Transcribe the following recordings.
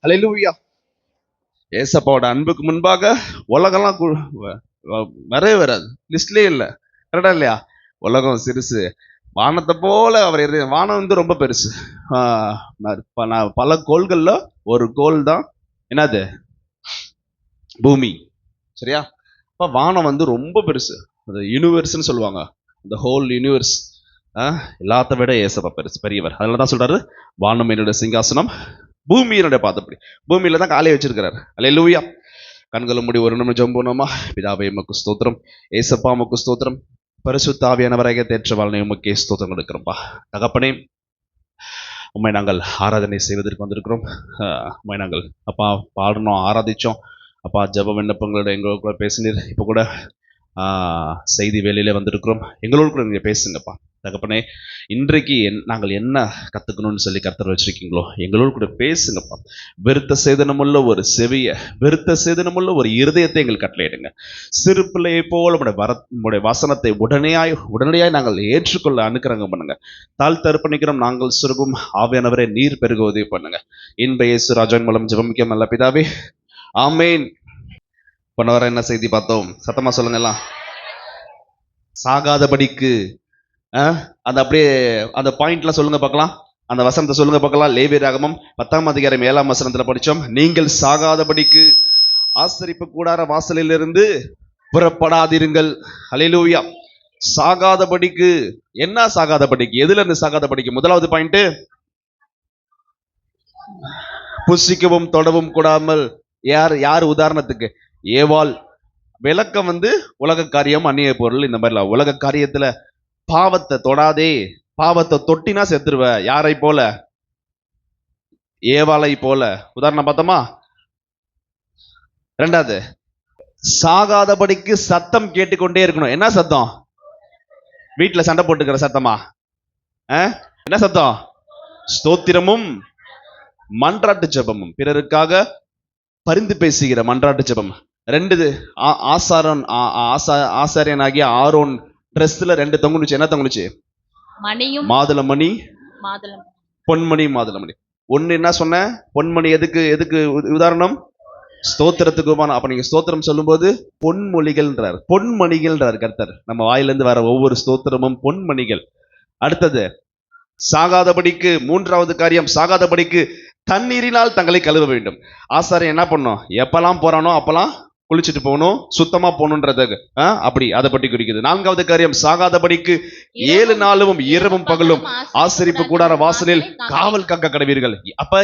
ஹல்லேலூயா. ஏசப்பாவோட அன்புக்கு முன்பாக உலகம்லாம் வரவே வராது, லிஸ்ட்லயே இல்லை. கரெக்டா இல்லையா? உலகம் சிறுசு, வானத்தை போல அவர் வானம் வந்து ரொம்ப பெருசு. பல கோள்கள்ல ஒரு கோள் தான் என்னது? பூமி. சரியா? அப்ப வானம் வந்து ரொம்ப பெருசு, அது யூனிவர்ஸ்ன்னு சொல்லுவாங்க, இந்த ஹோல் யூனிவர்ஸ். எல்லாத்த விட ஏசப்பா பெருசு, பெரியவர். அதனால தான் சொல்றாரு, வானம் என்னுடைய சிங்காசனம், பூமி என்னுடைய பாதப்படி. பூமியில தான் காலையை வச்சிருக்கிறாரு. அல்லேலூயா. கண்களை மூடி ஒரு நிமிடம் ஜெபம் பண்ணுவோமா? பிதாவே உமக்கு ஸ்தோத்திரம், ஏசப்பா உமக்கு ஸ்தோத்திரம், பரிசுத்த ஆவியானவராகிய தேற்றவாளனை உமக்கே ஸ்தோத்திரம் எடுக்கிறோம்ப்பா. தகப்பனே, உண்மை நாங்கள் ஆராதனை செய்வதற்கு வந்திருக்கிறோம். உண்மை நாங்கள் அப்பா பாடணும், ஆராதிச்சோம் அப்பா. ஜெப விண்ணப்பங்களோட எங்களோட பேசினீர். இப்போ கூட செய்தி வேலையில வந்திருக்கிறோம், எங்களோடு கூட நீங்கள் பேசுங்கப்பா. தகப்பனே, இன்றைக்கு நாங்கள் என்ன கற்றுக்கணும்னு சொல்லி கர்த்தர் வச்சிருக்கீங்களோ எங்களோடு கூட பேசுங்கப்பா. விருத்த சேதனமுள்ள ஒரு செவிய, விருத்த சேதனமுள்ள ஒரு இருதயத்தை எங்களுக்கு கட்டளையிடுங்க. சிறு பிள்ளையை போல உடைய வசனத்தை உடனடியாய் நாங்கள் ஏற்றுக்கொள்ள அனுக்கிரகம் பண்ணுங்க. தாழ்த்தர்ப்பணிக்கிறோம் நாங்கள் சுருகும் ஆவியானவரே, நீர் பெருக உதவி பண்ணுங்க. இன்ப இயேசு ராஜன் மூலம் ஜெபமிக்க நல்ல பிதாவே, ஆமேன். போன வாரம் என்ன செய்தி பார்த்தோம்? சத்தமா சொல்லுங்க எல்லாம். சாகாதபடிக்கு அந்த அப்படியே அந்த பாயிண்ட்லாம் சொல்லுங்க பார்க்கலாம், அந்த வசனத்தை சொல்லுங்க பார்க்கலாம். லேவியராகமம் 10ஆம் அதிகாரம் 7ஆம் வசனத்துல படிச்சோம், நீங்கள் சாகாதபடிக்கு ஆசரிப்பு கூடார வாசலிலிருந்து புறப்படாதிருங்கள். ஹல்லேலூயா. சாகாதபடிக்கு. என்ன சாகாதபடிக்கு? எதுல இருந்து சாகாதபடிக்கு? முதலாவது பாயிண்ட், புசிக்கவும் தொடவும் கூடாமல். யார் உதாரணத்துக்கு? ஏவாள். விளக்கம் வந்து உலக காரியம், அந்நிய பொருள், இந்த மாதிரிலாம். உலக காரியத்துல பாவத்தை தொடாதே, பாவத்தை தொட்டினா செத்துருவ. யாரை போல? ஏவாளை போல. உதாரணம் பார்த்தோமா? ரெண்டாவது, சாகாதபடிக்கு சத்தம் கேட்டுக்கொண்டே இருக்கணும். என்ன சத்தம்? வீட்டுல சண்டை போட்டுக்கிற சத்தமா? என்ன சத்தம்? ஸ்தோத்திரமும் மன்றாட்டு ஜெபமும், பிறருக்காக பரிந்து பேசுகிற மன்றாட்டு ஜெபம். ரெண்டு, ஆசாரியனாகிய ஆரோன் ட்ரெஸ்ல 2 தொங்குனுச்சு. என்ன தொங்குனுச்சு? மாதுளமணி, பொன்மணி, மாதுளமணி. ஒன்னு என்ன சொன்ன? பொன்மணி எதுக்கு உதாரணம்? ஸ்தோத்திரத்துக்கு உபானம். அப்ப நீங்க ஸ்தோத்திரம் சொல்லும் போது பொன்மொழிகள்ன்றார், பொன்மணிகள்ன்றார் கர்த்தர். நம்ம வாயிலிருந்து வர ஒவ்வொரு ஸ்தோத்திரமும் பொன்மணிகள். அடுத்தது, சாகாதபடிக்கு. மூன்றாவது காரியம், சாகாதபடிக்கு தண்ணீரினால் தங்களை கழுவ வேண்டும். ஆசாரியன் என்ன பண்ணும்? எப்பெல்லாம் போறானோ அப்பெல்லாம் குளிச்சுட்டு போகணும், சுத்தமா போகணுன்றதுக்கு அப்படி அதை பற்றி குறிக்குது. நான்காவது காரியம், சாகாதபடிக்கு 7 நாளும் இரவும் பகலும் ஆசரிப்பு கூடார வாசலில் காவல் காக்க கடவீர்கள். அப்ப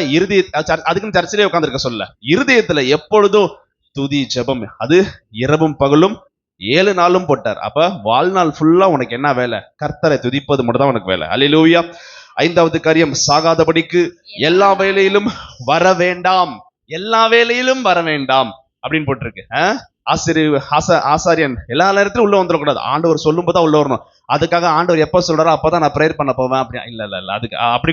அதுக்குன்னு சர்ச்சிலே உட்கார்ந்திருக்க சொல்ல, இருதயத்துல எப்பொழுதும் துதி ஜெபம். அது இரவும் பகலும் 7 நாளும் போட்டார். அப்ப வாழ்நாள் ஃபுல்லா உனக்கு என்ன வேலை? கர்த்தரை துதிப்பது மட்டும் தான் உனக்கு வேலை. அல்லேலூயா. 5வது காரியம், சாகாதபடிக்கு எல்லா வேலையிலும் வர வேண்டாம். எல்லா வேலையிலும் வர வேண்டாம் அப்படின்னு போட்டிருக்கு. ஆசாரியன் எல்லா நேரத்திலும் உள்ள வந்துடக்கூடாது. ஆண்டவர் சொல்லும் போது உள்ள வரணும். அதுக்காக ஆண்டவர் எப்ப சொல்றாரோ அப்பதான் நான் ப்ரேயர் பண்ண போவேன் அப்படி இல்ல. அதுக்கு அப்படி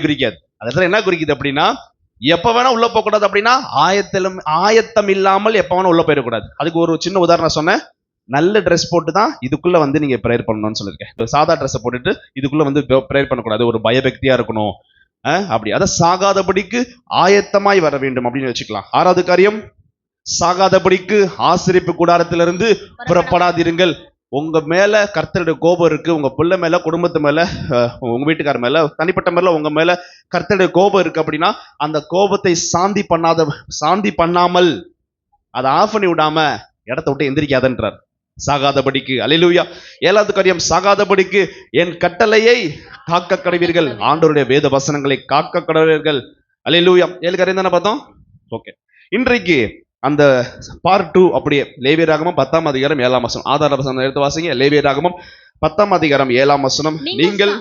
குறிக்காது. அது என்ன குறிக்குது அப்படின்னா, எப்ப வேணா உள்ள போக கூடாது. அப்படின்னா ஆயத்தம் இல்லாமல் எப்ப வேணா உள்ள போயிடக்கூடாது. அதுக்கு ஒரு சின்ன உதாரணம் சொன்னேன். நல்ல ட்ரெஸ் போட்டு தான் இதுக்குள்ள வந்து நீங்க ப்ரேயர் பண்ணணும்னு சொல்லியிருக்கேன். சாதா ட்ரெஸ் போட்டுட்டு இதுக்குள்ள வந்து ப்ரேயர் பண்ணக்கூடாது, ஒரு பயபக்தியா இருக்கணும். அப்படி அதை சாகாதபடிக்கு ஆயத்தமாய் வர வேண்டும் அப்படின்னு வச்சுக்கலாம். 6வது காரியம், சாகாதபடிக்கு ஆசரிப்பு கூடாரத்திலிருந்து புறப்படாதிருங்கள். உங்க மேல கர்த்தருடைய கோபம் இருக்கு, உங்க பிள்ளை மேல, குடும்பத்து மேல, உங்க வீட்டுக்கார மேல, தனிப்பட்ட மேல உங்க மேல கர்த்தருடைய கோபம் இருக்கு அப்படின்னா, அந்த கோபத்தை சாந்தி பண்ணாமல் அதை ஆஃப் பண்ணி விடாம இடத்த விட்டு எந்திரிக்காதன்றார். சாகாதபடிக்கு. அல்லேலூயா. 7வது காரியம், சாகாதபடிக்கு என் கட்டளையை காக்க கடவீர்கள். ஆண்டவருடைய வேத வசனங்களை காக்க கடவீர்கள். அல்லேலூயா. 7 காரியம் தானே பார்த்தோம். ஓகே, இன்றைக்கு அந்த பார்ட் 2 அப்படியே. லேவியராகமம் 10ஆம் அதிகாரம் 7ஆம் வசனம். ஆதார வசனம் எடுத்து வாசிங்க. லேவியராகமம் 10ஆம் அதிகாரம் 7ஆம் வசனம், நீங்கள்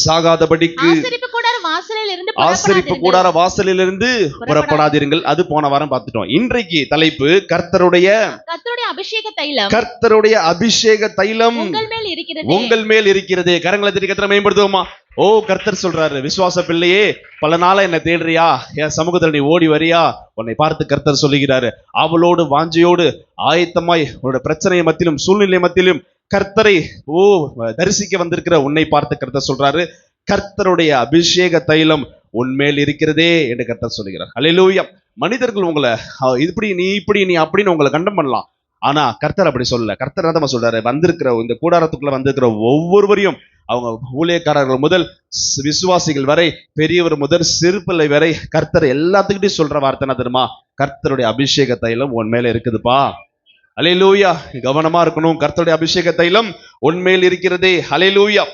சாகாதபடிக்கு ஆசரிப்பு கூடார வாசலிலிருந்து புறப்படாதீர்கள். அது போன வாரம் பார்த்துட்டோம். இன்றைக்கு தலைப்பு, கர்த்தருடைய அபிஷேக தைலம் உங்கள் மேல் இருக்கிறது. கரங்களை தட்டி கர்த்தரை மேம்படுத்துவோமா? ஓ, கர்த்தர் சொல்றாரு, விசுவாச பிள்ளையே, பல நாளா என்ன தேடுறியா? என் சமூகத்தில் நீ ஓடி வரியா? உன்னை பார்த்து கர்த்தர் சொல்லுகிறாரு, அவளோடு வாஞ்சையோடு ஆயத்தமாய் உன்னோட பிரச்சனை மத்தியிலும் சூழ்நிலை மத்தியிலும் கர்த்தரை தரிசிக்க வந்திருக்கிற உன்னை பார்த்து கர்த்தர் சொல்றாரு, கர்த்தருடைய அபிஷேக தைலம் உன்மேல் இருக்கிறதே என்று கர்த்தர் சொல்லுகிறார். ஹல்லேலூயா. மனிதர்கள் உங்களை இப்படி நீ அப்படின்னு உங்களை கண்டம் பண்ணலாம். ஆனா கர்த்தர் அப்படி சொல்லல. கர்த்தர் என்ன சொல்றாரு, வந்திருக்கிற இந்த கூடாரத்துக்குள்ள வந்திருக்கிற ஒவ்வொருவரையும், அவங்க ஊழியக்காரர்கள் முதல் விசுவாசிகள் வரை, பெரியவர் முதல் சிறுபிள்ளை வரை, கர்த்தர் எல்லாத்துக்கிட்டையும் சொல்ற வார்த்தை என்ன தெரியுமா? கர்த்தருடைய அபிஷேக தைலம் உன் மேல இருக்குதுப்பா. ஹல்லேலூயா. கவனமா இருக்கணும். கர்த்தருடைய அபிஷேக தைலம் உன்மேல் இருக்கிறதே. ஹல்லேலூயா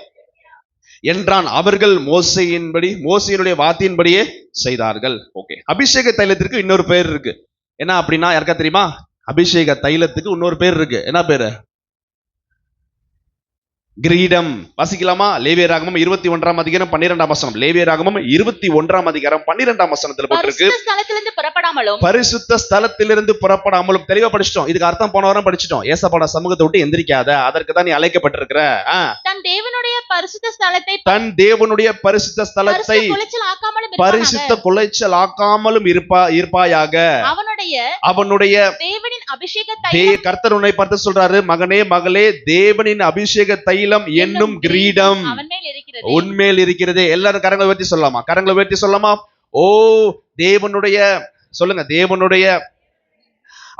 என்றான். அவர்கள் மோசேயினுடைய வார்த்தையின்படியே செய்தார்கள். ஓகே, அபிஷேக தைலத்திற்கு இன்னொரு பேர் இருக்கு. என்ன அப்படின்னா யாருக்கா தெரியுமா? அபிஷேக தைலத்துக்கு இன்னொரு பேர் இருக்கு. என்ன பேரு? கிரீடம். வாசிக்கலாமா? லேவியராகமம் 21ஆம் அதிகாரம் 12ஆம் வசனம். லேவியராகமம் 21ஆம் அதிகாரம் 12ஆம் வசனத்துல போட்டிருக்கு, பரிசுத்த ஸ்தலத்திலிருந்து புறப்படாமலும். தெளிவா படிச்சிட்டோம். இதுக்கு அர்த்தம் போன வாரம் படிச்சிட்டோம். ஏசப்பாட சமூகத்தை விட்டு எந்திரிக்காத, அதற்கு தான் நீ அழைக்கப்பட்டிருக்கிற. தன் தேவனுடைய பரிசுத்த ஸ்தலத்தை பரிசுத்த குலைச்சல் ஆக்காமலும் இருப்பாயாக. அவனுடைய கர்த்தர் உன்னை பார்த்து சொல்றாரு, மகனே மகளே, தேவனின் அபிஷேக தைலம் என்னும் கிரீடம் உன்மேல் இருக்கிறதே. எல்லாரும் கரங்களை உயர்த்தி சொல்லலாமா? கரங்களை உயர்த்தி சொல்லலாமா? ஓ தேவனுடைய, சொல்லுங்க, தேவனுடைய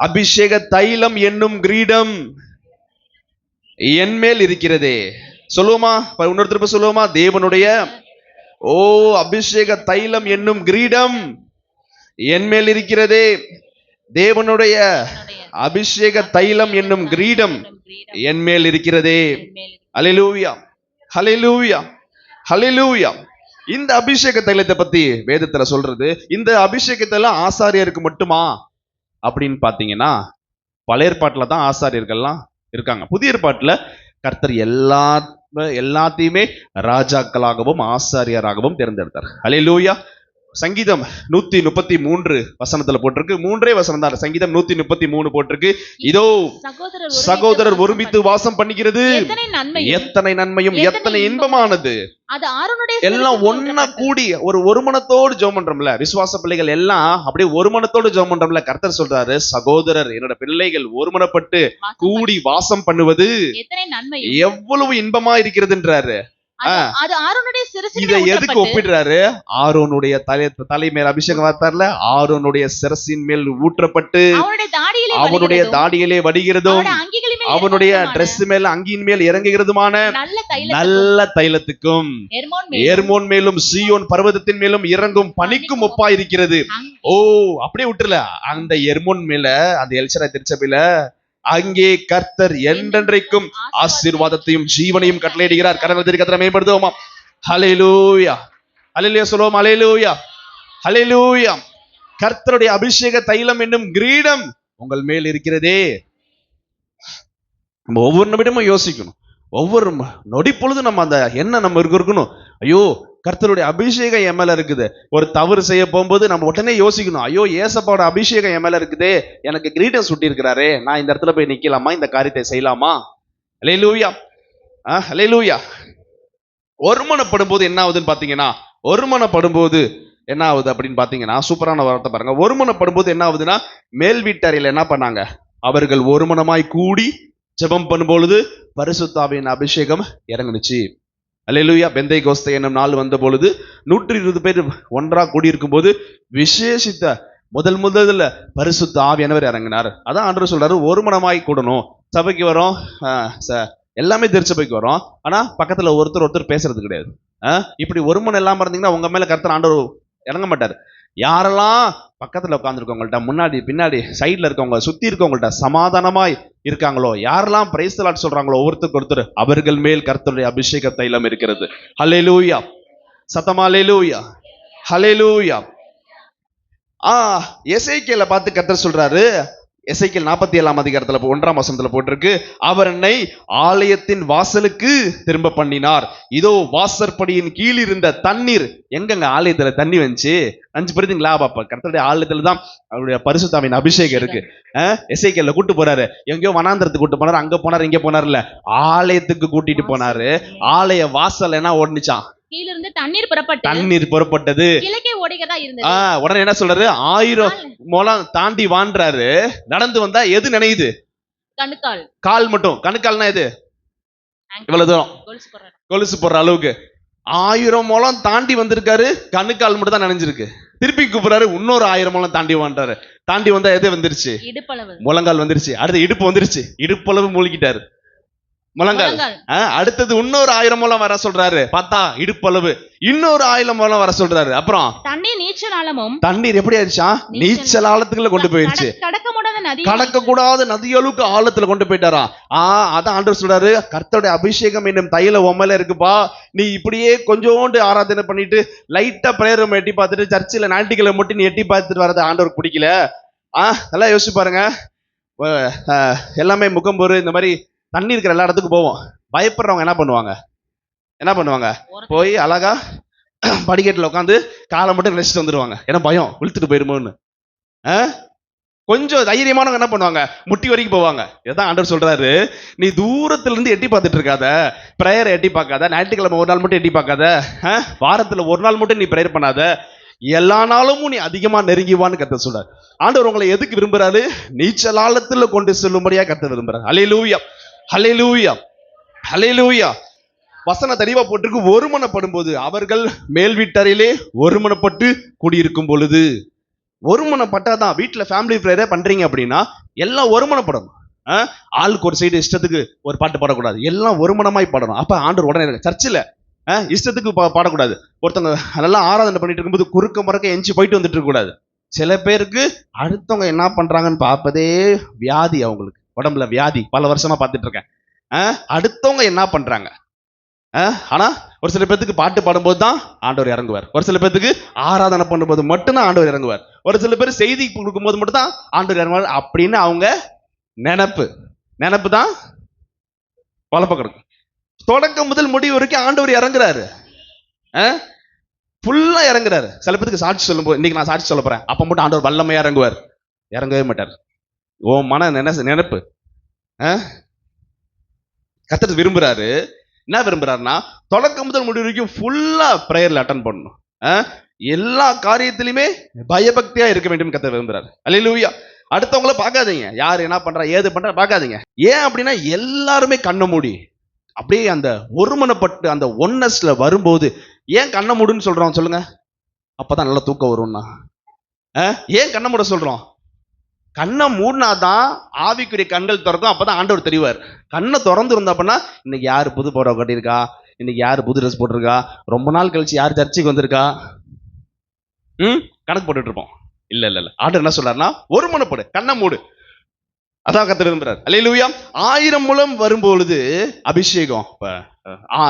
அபிஷேக தைலம் என்னும் கிரீடம் என்மேல் இருக்கிறதே. சொல்லுவோமா? இன்னொருத்தர் சொல்லுவோமா? தேவனுடைய அபிஷேக தைலம் என்னும் கிரீடம் என்மேல் இருக்கிறதே. தேவனுடைய அபிஷேக தைலம் என்னும் கிரீடம் என்மேல் இருக்கிறதே. ஹல்லேலூயா, ஹல்லேலூயா, ஹல்லேலூயா. இந்த அபிஷேக தைலத்தை பத்தி வேதத்துல சொல்றது, இந்த அபிஷேக தைலம் ஆசாரியருக்கு மட்டுமா அப்படின்னு பாத்தீங்கன்னா, பழைய ஏற்பாட்டுல தான் ஆசாரியர்கள்லாம் இருக்காங்க. புதிய ஏற்பாட்டுல கர்த்தர் எல்லாத்தையுமே ராஜாக்களாகவும் ஆசாரியராகவும் தேர்ந்தெடுத்தார். ஹல்லேலூயா. சங்கீதம் 133 வசனத்துல போட்டிருக்கு. 3 வசனம் தான். சங்கீதம் 133 போட்டிருக்கு, இதோ சகோதரர் ஒருமித்து வாசம் பண்ணுகிறது, எத்தனை நன்மையும் எத்தனை இன்பமானது. எல்லாம் ஒன்னா கூடி ஒரு மனத்தோடு ஜெபம் பண்றோம்ல, விசுவாச பிள்ளைகள் எல்லாம் அப்படியே ஒரு மனத்தோடு ஜெபம் பண்றோம்ல. கர்த்தர் சொல்றாரு, சகோதரர், என்னோட பிள்ளைகள் ஒரு மனப்பட்டு கூடி வாசம் பண்ணுவது எவ்வளவு இன்பமா இருக்கிறதுன்றாரு. இதை எதுக்கு ஒப்பிடுறாரு? ஆரோனுடைய தலை மேல் அபிஷேகம் வார்த்தார்ல, ஆரோனுடைய சிரசின் மேல் ஊற்றப்பட்டு அவனுடைய தாடியிலே வடிகிறதும் அவனுடைய டிரெஸ் மேல அங்கியின் மேல் இறங்குகிறதுமான நல்ல தைலத்துக்கும் எர்மோன் மேலும் சீயோன் பர்வதத்தின் மேலும் இறங்கும் பனிக்கும் ஒப்பா இருக்கிறது. அப்படியே விட்டுல, அந்த எர்மோன் மேல, அந்த எல்சராய் திருச்சபையில அங்கே கர்த்தர் என்றென்றைக்கும் ஆசீர்வாதத்தையும் ஜீவனையும் கட்டளையிடுகிறார். கர்த்தரை மேம்படுத்துவோமா? ஹல்லேலூயா, ஹல்லேலூயா சொல்லுவோம். ஹல்லேலூயா, ஹல்லேலூயா. கர்த்தருடைய அபிஷேக தைலம் என்னும் கிரீடம் உங்கள் மேல் இருக்கிறதே. நம்ம ஒவ்வொரு நிமிடமும் யோசிக்கணும். ஒவ்வொரு நொடி பொழுது நம்ம அந்த எண்ணம் நம்ம இருக்கணும், ஐயோ கர்த்தருடைய அபிஷேகம் என் மேல இருக்குது. ஒரு தவறு செய்ய போகும்போது நம்ம உடனே யோசிக்கணும், ஐயோ ஏசப்பாவோட அபிஷேகம் என் மேல இருக்குது, எனக்கு கிரீடம் சுட்டி இருக்கிறாரே, நான் இந்த இடத்துல போய் நிக்கலாமா, இந்த காரியத்தை செய்யலாமா? ஹல்லேலூயா, ஹல்லேலூயா. ஒருமனப்படும் போது என்ன ஆகுதுன்னு பாத்தீங்கன்னா, ஒருமனப்படும் என்ன ஆகுது அப்படின்னு பாத்தீங்கன்னா, சூப்பரான வார்த்தை பாருங்க. ஒருமனப்படும் போது என்ன ஆகுதுன்னா, மேல் வீட்டாரில் என்ன பண்ணாங்க? அவர்கள் ஒருமனமாய் கூடி ஜெபம் பண்ணும்பொழுது பரிசுத்த ஆவியின் அபிஷேகம் இறங்குனுச்சு. அல்லேலூயா. பெந்தைகோஸ்தே என்னும் நாள் வந்த பொழுது 120 பேர் ஒன்றா கூடியிருக்கும் போது விசேஷித்த முதல்ல பரிசுத்த ஆவியானவர் இறங்கினார். அதான் ஆண்டவர் சொல்றாரு, ஒரு மனமாய் கூடணும். சபைக்கு வரோம், எல்லாமே திருச்சபைக்கு வரோம், ஆனா பக்கத்துல ஒருத்தர் பேசுறது கிடையாது. இப்படி ஒரு மனம் இல்லாம இருந்தீங்கன்னா உங்க மேல கர்த்தர் ஆண்டவர் இறங்க மாட்டார். யாரெல்லாம் பக்கத்துல உட்காந்துருக்கவங்கள்ட்ட, முன்னாடி பின்னாடி சைட்ல இருக்கவங்க, சுத்தி இருக்கவங்கள்ட்ட சமாதானமாய் இருக்காங்களோ, யாரெல்லாம் பிரைஸ் தி லார்ட் சொல்றாங்களோ ஒருத்தருக்கு ஒருத்தர், அவர்கள் மேல் கர்த்தருடைய அபிஷேக தைலம் இருக்கிறது. ஹல்லேலூயா, சத்தமா ஹல்லேலூயா, ஹல்லேலூயா. எசேக்கியேலை பார்த்து கர்த்தர் சொல்றாரு, எசேக்கியேல் 47ஆம் அதிகாரத்துல 1ஆம் வசனத்துல போட்டிருக்கு, அவர் என்னை ஆலயத்தின் வாசலுக்கு திரும்ப பண்ணினார், இதோ வாசற்படியின் கீழ் இருந்த தண்ணீர். எங்கங்க ஆலயத்துல தண்ணி வந்துச்சு? 5 புரியுதுங்களா? பாப்பா, கர்த்தருடைய ஆலயத்துல தான் அவருடைய பரிசுத்த ஆவியின் அபிஷேகம் இருக்கு. எசேக்கியேலை கூட்டு போறாரு, எங்கேயோ வனாந்தரத்துக்கு கூட்டு போனாரு, அங்க போனாரு இங்க போனார்ல, ஆலயத்துக்கு கூட்டிட்டு போனாரு. ஆலய வாசல் என்ன ஓடுச்சான்? கீழிருந்து தண்ணீர் புறப்பட்டது. கிழக்கே ஓடிக்கதா இருந்தது. உடனே என்ன சொல்றாரு? 1000 முழம் தாண்டி வான்றாரு. நடந்து வந்தா எது நினையுது? கணுக்கால். கால் மட்டும். கணுக்கால்னா எது? இவ்வளவு தூரம் கொலுசு போடுற அளவுக்கு 1000 முழம் தாண்டி வந்திருக்காரு, கணுக்கால் மட்டும் தான் நனைஞ்சிருக்கு. திருப்பி கூப்பிடுறாரு, இன்னொரு 1000 முழம் தாண்டி வாண்டாரு. தாண்டி வந்தா எது வந்துருச்சு? இடுப்பளவு. முழங்கால் வந்துருச்சு. அடுத்து இடுப்பு வந்துருச்சு. இடுப்பளவு மூழ்கிட்டாரு. முழங்கால். அடுத்தது இன்னொரு 1000 முழம் வர சொல்றாரு. பார்த்தா இடுப்பளவு. இன்னொரு 1000 முழம் வர சொல்றாரு. அப்புறம் தண்ணீர் நீச்சல் ஆழமும். தண்ணீர் எப்படி ஆயிடுச்சா? நீச்சல் ஆழத்துக்குள்ள கொண்டு போயிருச்சு. கடக்க முடியாத நதி. கடக்க கூடாத நதியளவுக்கு ஆழத்துல கொண்டு போயிட்டாரா? அதான் ஆண்டவர் சொல்றாரு, கர்த்தருடைய அபிஷேகம் என்னும் தைல உம்மேல இருக்குப்பா. நீ இப்படியே கொஞ்சோண்டு ஆராதனை பண்ணிட்டு லைட்டா பிரேயர் ரூம் எட்டி பார்த்துட்டு சர்ச்சில் ஞாயிற்றுக்கிழமை மட்டும் நீ எட்டி பார்த்துட்டு வரது ஆண்டவருக்கு பிடிக்கல. நல்லா யோசிச்சு பாருங்க. எல்லாமே முகம்பொரு இந்த மாதிரி தண்ணி இருக்கிற எல்லா இடத்துக்கும் போவோம். பயப்படுறவங்க என்ன பண்ணுவாங்க? போய் அழகா படிக்கட்டுல உட்காந்து காலை மட்டும் நினைச்சிட்டு வந்துருவாங்க. ஏன்னா பயம், இழுத்துட்டு போயிருமோன்னு. கொஞ்சம் தைரியமானவங்க என்ன பண்ணுவாங்க? முட்டி வரைக்கும் போவாங்க. எதான் ஆண்டவர் சொல்றாரு, நீ தூரத்துல இருந்து எட்டி பார்த்துட்டு இருக்காத, பிரேயரை எட்டி பார்க்காத, ஞாயிற்றுக்கிழமை ஒரு நாள் மட்டும் எட்டி பார்க்காத, வாரத்துல ஒரு நாள் மட்டும் நீ பிரேயர் பண்ணாத, எல்லா நாளும் நீ அதிகமா நெருங்கிவான்னு கர்த்தர் சொல்றாரு. ஆண்டவர் உங்களை எதுக்கு விரும்புறாரு? நீச்சல் ஆழத்துல கொண்டு செல்லும்படியா கர்த்தர் விரும்புறாரு. ஹல்லேலூயா, ஹல்லேலூயா, ஹல்லேலூயா. வசன தெளிவா போட்டிருக்கு, ஒருமனப்படும் போது அவர்கள் மேல் வீட்டறையிலே ஒருமனப்பட்டு குடியிருக்கும் பொழுது. ஒருமனப்பட்டாதான் வீட்டுல ஃபேமிலி பிரேயரே பண்றீங்க அப்படின்னா எல்லாம் ஒருமனப்படணும். ஆளுக்கு ஒரு சைடு இஷ்டத்துக்கு ஒரு பாட்டு பாடக்கூடாது, எல்லாம் ஒருமனமாய் பாடணும். அப்ப ஆண்டவர் உடனே சர்ச்சில் இஷ்டத்துக்கு பாடக்கூடாது. ஒருத்தவங்க நல்லா ஆராதனை பண்ணிட்டு இருக்கும்போது குறுக்க முறக்க எஞ்சி போயிட்டு வந்துட்டு இருக்க கூடாது. சில பேருக்கு அடுத்தவங்க என்ன பண்றாங்கன்னு பார்ப்பதே வியாதி, அவங்களுக்கு உடம்புல வியாதி. பல வருஷமா பார்த்துட்டு இருக்கேன். அடுத்தவங்க என்ன பண்றாங்க. ஆனா ஒரு சில பேருக்கு பாட்டு பாடும்போது தான் ஆண்டவர் இறங்குவார். ஒரு சில பேருக்கு ஆராதனை பண்ணும்போது மட்டும்தான் ஆண்டவர் இறங்குவார். ஒரு சில பேர் செய்தி கொடுக்கும்போது மட்டும் தான் ஆண்டவர் இறங்குவார் அப்படின்னு அவங்க நினப்பு தான் குழப்ப கிடக்கும். தொடக்கம் முதல் முடிவு வரைக்கும் ஆண்டவர் இறங்குறாரு, ஃபுல்லா இறங்குறாரு. சில பேருக்கு சாட்சி சொல்லும்போது, இன்னைக்கு நான் சாட்சி சொல்ல போறேன், அப்ப மட்டும் ஆண்டவர் வல்லமையா இறங்குவார். இறங்கவே மாட்டார். ஓ மன நினைப்பு. கர்த்தர் விரும்புறாரு. என்ன விரும்புறாருன்னா, தொடக்கம் முதல் முடிவு வரைக்கும் ஃபுல்லா பிரேயர்ல அட்டன் பண்ணணும். எல்லா காரியத்திலுமே பயபக்தியா இருக்க வேண்டும் கர்த்தர் விரும்புறாரு. அல்லேலூயா. அடுத்தவங்கள பார்க்காதீங்க, யார் என்ன பண்றா ஏது பண்றா பார்க்காதீங்க. ஏன் அப்படின்னா எல்லாருமே கண்ணை மூடி அப்படியே அந்த ஒருமனப்பட்டு அந்த ஒன்னஸ்ல வரும்போது, ஏன் கண்ணை மூடுன்னு சொல்றோம் சொல்லுங்க? அப்பதான் நல்லா தூக்கம் வரும்னா. ஏன் கண்ணை மூட சொல்றோம்? கண்ணை மூடினாதான் ஆவிக்குரிய கண்கள் திறக்கும். அப்பதான் ஆண்டவர் தெரிவார். கண்ணை திறந்து இருந்தா அப்படின்னா, இன்னைக்கு யாரு புது புடவை கட்டியிருக்கா, இன்னைக்கு யாரு புது ட்ரெஸ் போட்டிருக்கா, ரொம்ப நாள் கழிச்சு யார் சர்ச்சைக்கு வந்திருக்கா, கணக்கு போட்டுட்டு இருப்போம். இல்ல ஆண்டவர் என்ன சொல்றாருன்னா, ஒருமனப்படு, கண்ணை மூடு. அதான் கர்த்தர் விரும்புறார். அல்லேலூயா. 1000 முழம் வரும்பொழுது அபிஷேகம்,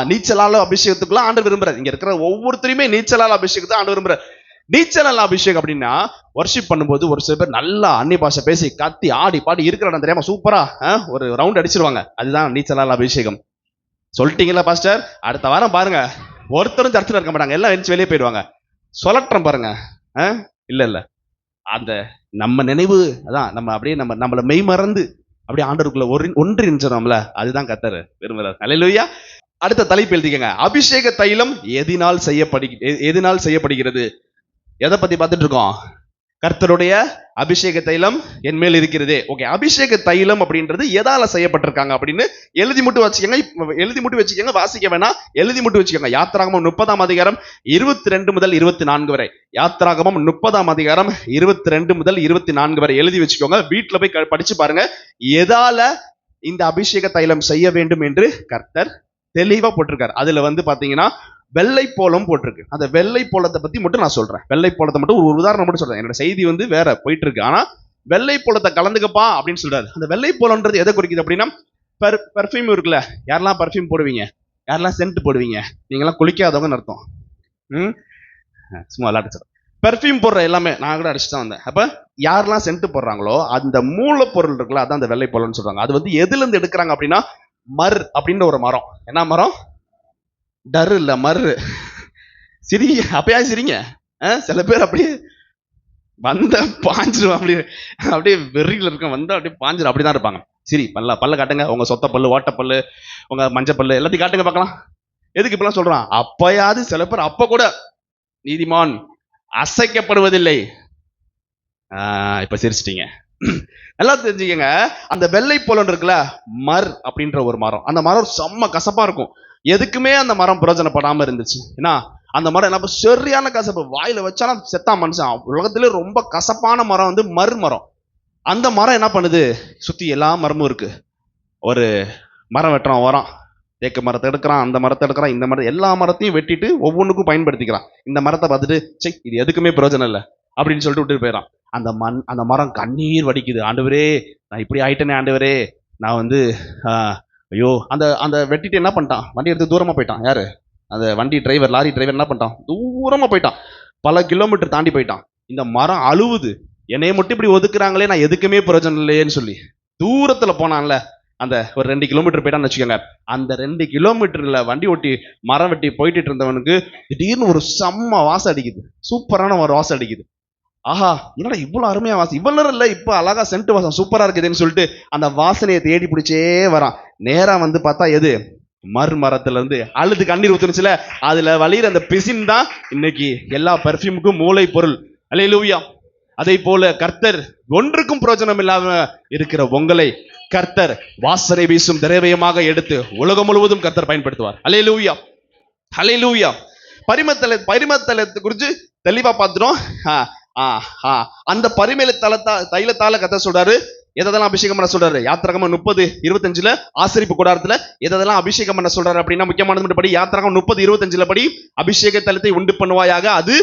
நீச்சலால அபிஷேகத்துக்குள்ள ஆண்டவர் விரும்புறாரு. இங்க இருக்கிற ஒவ்வொருத்தரையுமே நீச்சலால அபிஷேகத்தை ஆண்டவர் விரும்புறாரு. நீச்சலால அபிஷேகம் அப்படின்னா, வர்ஷிப் பண்ணும்போது ஒரு சில பேர் நல்லா அந்நிய பாஷை பேசி கத்தி ஆடி பாடி இருக்கிற இடம் தெரியாம சூப்பரா ஒரு ரவுண்ட் அடிச்சிருவாங்க. அதுதான் நீச்சலால அபிஷேகம். சொல்லிட்டீங்களா பாஸ்டர்? அடுத்த வாரம் பாருங்க, ஒருத்தரும் சர்ச்சில் இருக்க மாட்டாங்க, எல்லாம் எழுந்து வெளியே போயிடுவாங்க. சொல்லட்டம் பாருங்க. இல்ல அந்த நம்ம நினைவு, அதான் நம்ம அப்படியே நம்மள மெய் மறந்து அப்படியே ஆண்டவருக்குள்ள ஒன்றின்றோம்ல, அதுதான் கர்த்தர் விரும்புறார். அல்லேலூயா. அடுத்த தலைப்பு எழுதிக்கங்க, அபிஷேக தைலம் எதனால் செய்யப்படுகிறது? எதை பத்தி பார்த்துட்டு இருக்கோம்? கர்த்தருடைய அபிஷேக தைலம் என் மேல் இருக்கிறதே. ஓகே, அபிஷேக தைலம் அப்படின்றது எதால செய்யப்பட்டிருக்காங்க அப்படின்னு எழுதி மட்டும் வச்சுக்கோங்க. வாசிக்க வேணா, எழுதி மட்டும் வச்சுக்கோங்க. யாத்திராகமம் 30ஆம் அதிகாரம் 22 முதல் 24 வரை. யாத்திராகமம் 30ஆம் அதிகாரம் 22 முதல் 24 வரை எழுதி வச்சுக்கோங்க. வீட்டுல போய் படிச்சு பாருங்க, எதால இந்த அபிஷேக தைலம் செய்ய வேண்டும் என்று கர்த்தர் தெளிவா போட்டிருக்காரு. அதுல பாத்தீங்கன்னா வெள்ளை போலம் போட்டிருக்கு. அந்த வெள்ளை போலத்தை பத்தி மட்டும் நான் சொல்றேன். வெள்ளை போலத்தை மட்டும் ஒரு உதாரணம் மட்டும் சொல்றேன். என்னோட செய்தி வேற போயிட்டு இருக்கு. ஆனா வெள்ளை போலத்தை கலந்துக்கப்பா அப்படின்னு சொல்றாரு. அந்த வெள்ளை போலம்ன்றது எதை குறிக்குது அப்படின்னா, பெர்ஃப்யூம் இருக்குல்ல, யாரெல்லாம் பெர்ஃப்யூம் போடுவீங்க, யாரெல்லாம் சென்ட் போடுவீங்க, நீங்கெல்லாம் குளிக்காதவங்கன்னு அர்த்தம். சும்மா விளையாட்டு சொல்றேன். பெர்ஃப்யூம் போடுற எல்லாமே நான் கூட அடிச்சுதான் வந்தேன். அப்ப யாரெல்லாம் சென்ட் போடுறாங்களோ அந்த மூலப்பொருள் இருக்குல்ல, அதான் அந்த வெள்ளை போலம்னு சொல்றாங்க. அது எதுல இருந்து எடுக்கிறாங்க அப்படின்னா, மர் அப்படின்ற ஒரு மரம். என்ன மரம்? டரு இல்ல, மர்ரு. சிரிங்க, அப்பயா சிரிங்க. சில பேர் அப்படியே பாஞ்சிரும், அப்படியே வெறியில இருக்க அப்படியே பாஞ்சிரும், அப்படிதான் இருப்பாங்க. சரி, பல்ல காட்டுங்க, உங்க சொத்த பல்லு, ஓட்ட பல்லு, உங்க மஞ்ச பல்லு எல்லாத்தையும் காட்டுங்க பார்க்கலாம். எதுக்கு இப்பெல்லாம் சொல்றான்? அப்பயாவது சில பேர் அப்ப கூட நீதிமான் அசைக்கப்படுவதில்லை. இப்ப சிரிச்சிட்டீங்க. நல்லா தெரிஞ்சுக்கங்க, அந்த வெள்ளை போலன் இருக்குல்ல, மர் அப்படின்ற ஒரு மரம். அந்த மரம் செம்ம கசப்பா இருக்கும். எதுக்குமே அந்த மரம் பிரயோஜனப்படாம இருந்துச்சு. ஏன்னா அந்த மரம் என்ன சரியான கசப்பு, வாயில வச்சாலும் செத்தா மனுஷன். உலகத்திலே ரொம்ப கசப்பான மரம் வந்து மரம். அந்த மரம் என்ன பண்ணுது, சுத்தி எல்லா மரமும் இருக்கு. ஒரு மரம் வெட்டுறான், வரான், தேக்கு மரத்தை எடுக்கிறான், அந்த மரத்தை எடுக்கிறான், இந்த மரத்தை, எல்லா மரத்தையும் வெட்டிட்டு ஒவ்வொன்றுக்கும் பயன்படுத்திக்கிறான். இந்த மரத்தை பார்த்துட்டு சே இது எதுக்குமே பிரயோஜனம் இல்லை அப்படின்னு சொல்லிட்டு விட்டுட்டு போயிடறான். அந்த மரம் கண்ணீர் வடிக்குது, ஆண்டவரே நான் இப்படி ஆயிட்டேனே ஆண்டவரே, நான் வந்து ஐயோ. அந்த வெட்டிட்டு என்ன பண்ணிட்டான், வண்டி எடுத்து தூரமா போயிட்டான். யாரு அந்த வண்டி டிரைவர், லாரி டிரைவர் என்ன பண்ணிட்டான், தூரமா போயிட்டான், பல கிலோமீட்டர் தாண்டி போயிட்டான். இந்த மரம் அழுவுது, என்னைய மட்டும் இப்படி ஒதுக்குறாங்களே, நான் எதுக்குமே பிரயோஜனம் இல்லையேன்னு சொல்லி தூரத்துல போனான்ல. அந்த ஒரு 2 கிலோமீட்டர் போயிட்டான்னு வச்சுக்கோங்க. அந்த 2 கிலோமீட்டர்ல வண்டி ஓட்டி மரம் வெட்டி போயிட்டு இருந்தவனுக்கு திடீர்னு ஒரு செம்ம வாசம் அடிக்குது, சூப்பரான ஒரு வாசம் அடிக்குது. ஆஹா, என்னடா இவ்வளவு அருமையா வாசம், இவ்வளவு நேரம் இல்ல இப்ப அழகா சென்ட் வாசம் சூப்பரா இருக்குதுன்னு சொல்லிட்டு அந்த வாசனையை தேடி பிடிச்சே வரான். நேரா வந்து பார்த்தா எது, மரத்துல இருந்து அழுது கண்ணீர் ஊத்துனுச்சுல, அதுல வழியிற அந்த பிசின் தான் இன்னைக்கு எல்லா பெர்ஃபியூமுக்கும் மூளை பொருள். அல்லேலூயா. அதை போல கர்த்தர் ஒன்றுக்கும் பிரயோஜனம் இல்லாம இருக்கிற உங்களை கர்த்தர் வாசனை வீசும் திரவியமாக எடுத்து உலகம் முழுவதும் கர்த்தர் பயன்படுத்துவார். அல்லேலூயா, அல்லேலூயா. பரிமளத்தை குறித்து தெளிவா பார்த்துட்டோம். அந்த பரிமள தைலத்தால கர்த்தர் சொல்றாரு எதெல்லாம் அபிஷேகம் பண்ண சொல்றாரு. யாத்திராகமம் 30:25 ஆசரிப்பு கூடாரத்துல எதெல்லாம் அபிஷேகம் பண்ண சொல்றாரு அப்படின்னா, முக்கியமானது படி யாத்திராகமம் 30:25 படி அபிஷேக தைலத்தை உண்டு பண்ணுவாயாக, அது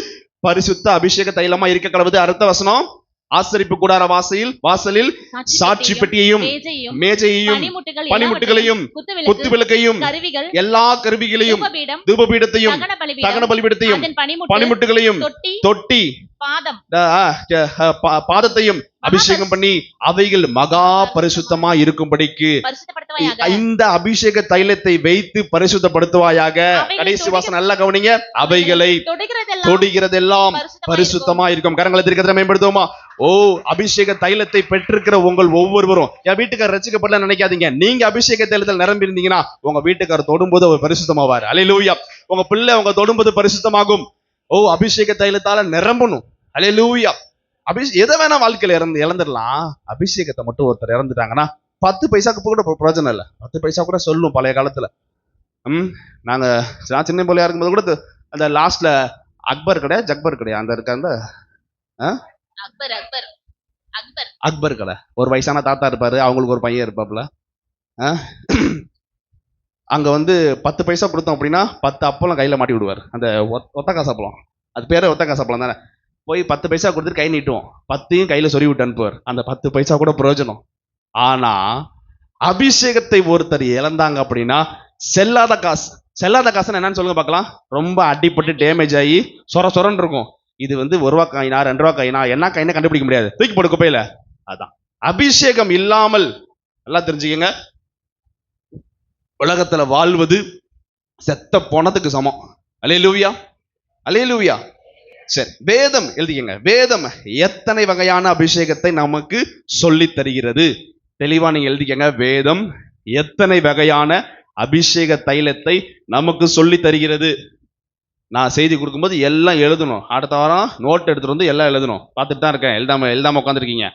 பரிசுத்த அபிஷேக தைலமா இருக்க கடவுது. அடுத்த வசனம், ஆசரிப்பு கூடார வாசலில் சாட்சி பெட்டியையும் மேஜையையும் பனிமுட்டுகளையும் குத்து விளக்கையும் எல்லா கருவிகளையும் தூபபீடத்தையும் தகன பலிபீடத்தையும் பனிமுட்டுகளையும் தொட்டி பாதத்தையும் அபிஷேகம் பண்ணி அவைகள் மகா பரிசுத்தமா இருக்கும்படிக்கு இந்த அபிஷேக தைலத்தை வைத்து பரிசுத்தப்படுத்துவாயாக. கடைசி வாசம் நல்லா கவனிங்க, அவைகளை தொடுகிறதெல்லாம் பரிசுத்தமா இருக்கும். கரங்களை திருக்கத்தை மேம்படுத்துவோமா? ஓ, அபிஷேக தைலத்தை பெற்றிருக்கிற உங்கள் ஒவ்வொருவரும், என் வீட்டுக்காரர் ரட்சிக்கப்படல நினைக்காதீங்க. நீங்க அபிஷேக தைலத்தில் நிரம்பி இருந்தீங்கன்னா உங்க வீட்டுக்காரர் தொடும்போது அவர் பரிசுத்தமாவார். அல்லேலூயா. உங்க பிள்ளை அவங்க தொடும்போது பரிசுத்தமாகும். ஓ, அபிஷேக தைலத்தால நிரம்பணும். அல்லேலூயா. எதை வேணா வாழ்க்கையில இழந்துடலாம், அபிஷேகத்தை மட்டும் ஒருத்தர் இறந்துட்டாங்கன்னா 10 பைசாக்கு கூட பிரயோஜனம் இல்லை. 10 பைசா கூட சொல்லும் பழைய காலத்துல. நான் சின்ன பிள்ளையா இருக்கும்போது கூட அந்த லாஸ்ட்ல அக்பர் கடை ஜக்பர் கடை அந்த இருக்க அந்த அக்பர் கடை, ஒரு வயசான தாத்தா இருப்பாரு, அவங்களுக்கு ஒரு பையன் இருப்பாப்புல. அங்க வந்து 10 பைசா கொடுத்தோம் அப்படின்னா 10 அப்பளம் கையில மாட்டி விடுவார். அந்த ஒத்த காசு அப்பளம், அது பேரே ஒத்த காசு அப்பளம் தானே. போய் 10 பைசா கொடுத்துட்டு கை நீட்டுவோம், 10ஐயும் கையில சொறி விட்டு அனுப்புவார். அந்த 10 பைசா கூட பிரயோஜனம். ஆனா அபிஷேகத்தை ஒருத்தர் இழந்தாங்க அப்படின்னா செல்லாத காசுன்னு என்னன்னு சொல்லுங்க பார்க்கலாம். ரொம்ப அடிப்பட்டு டேமேஜ் ஆகி சொரன்னு இருக்கும். இது வந்து 1 ரூபா காயினா 2 ரூபா காயினா என்ன காயினா கண்டுபிடிக்க முடியாது, தூக்கி போடு குப்பையில. அதான் அபிஷேகம் இல்லாமல், நல்லா தெரிஞ்சுக்கங்க, உலகத்துல வாழ்வது செத்த போனதுக்கு சமம். அல்லேலூயா, அல்லேலூயா. சரி, வேதம் எழுதிக்கங்க. வேதம் எத்தனை வகையான அபிஷேகத்தை நமக்கு சொல்லி தருகிறது? தெளிவா நீங்க எழுதிக்கங்க. வேதம் எத்தனை வகையான அபிஷேக தைலத்தை நமக்கு சொல்லி தருகிறது? நான் செய்தி கொடுக்கும்போது எல்லாம் எழுதணும். அடுத்த வாரம் நோட் எடுத்துட்டு வந்து எல்லாம் எழுதணும். பார்த்துட்டு தான் இருக்கேன், எழுதாம உட்காந்துருக்கீங்க.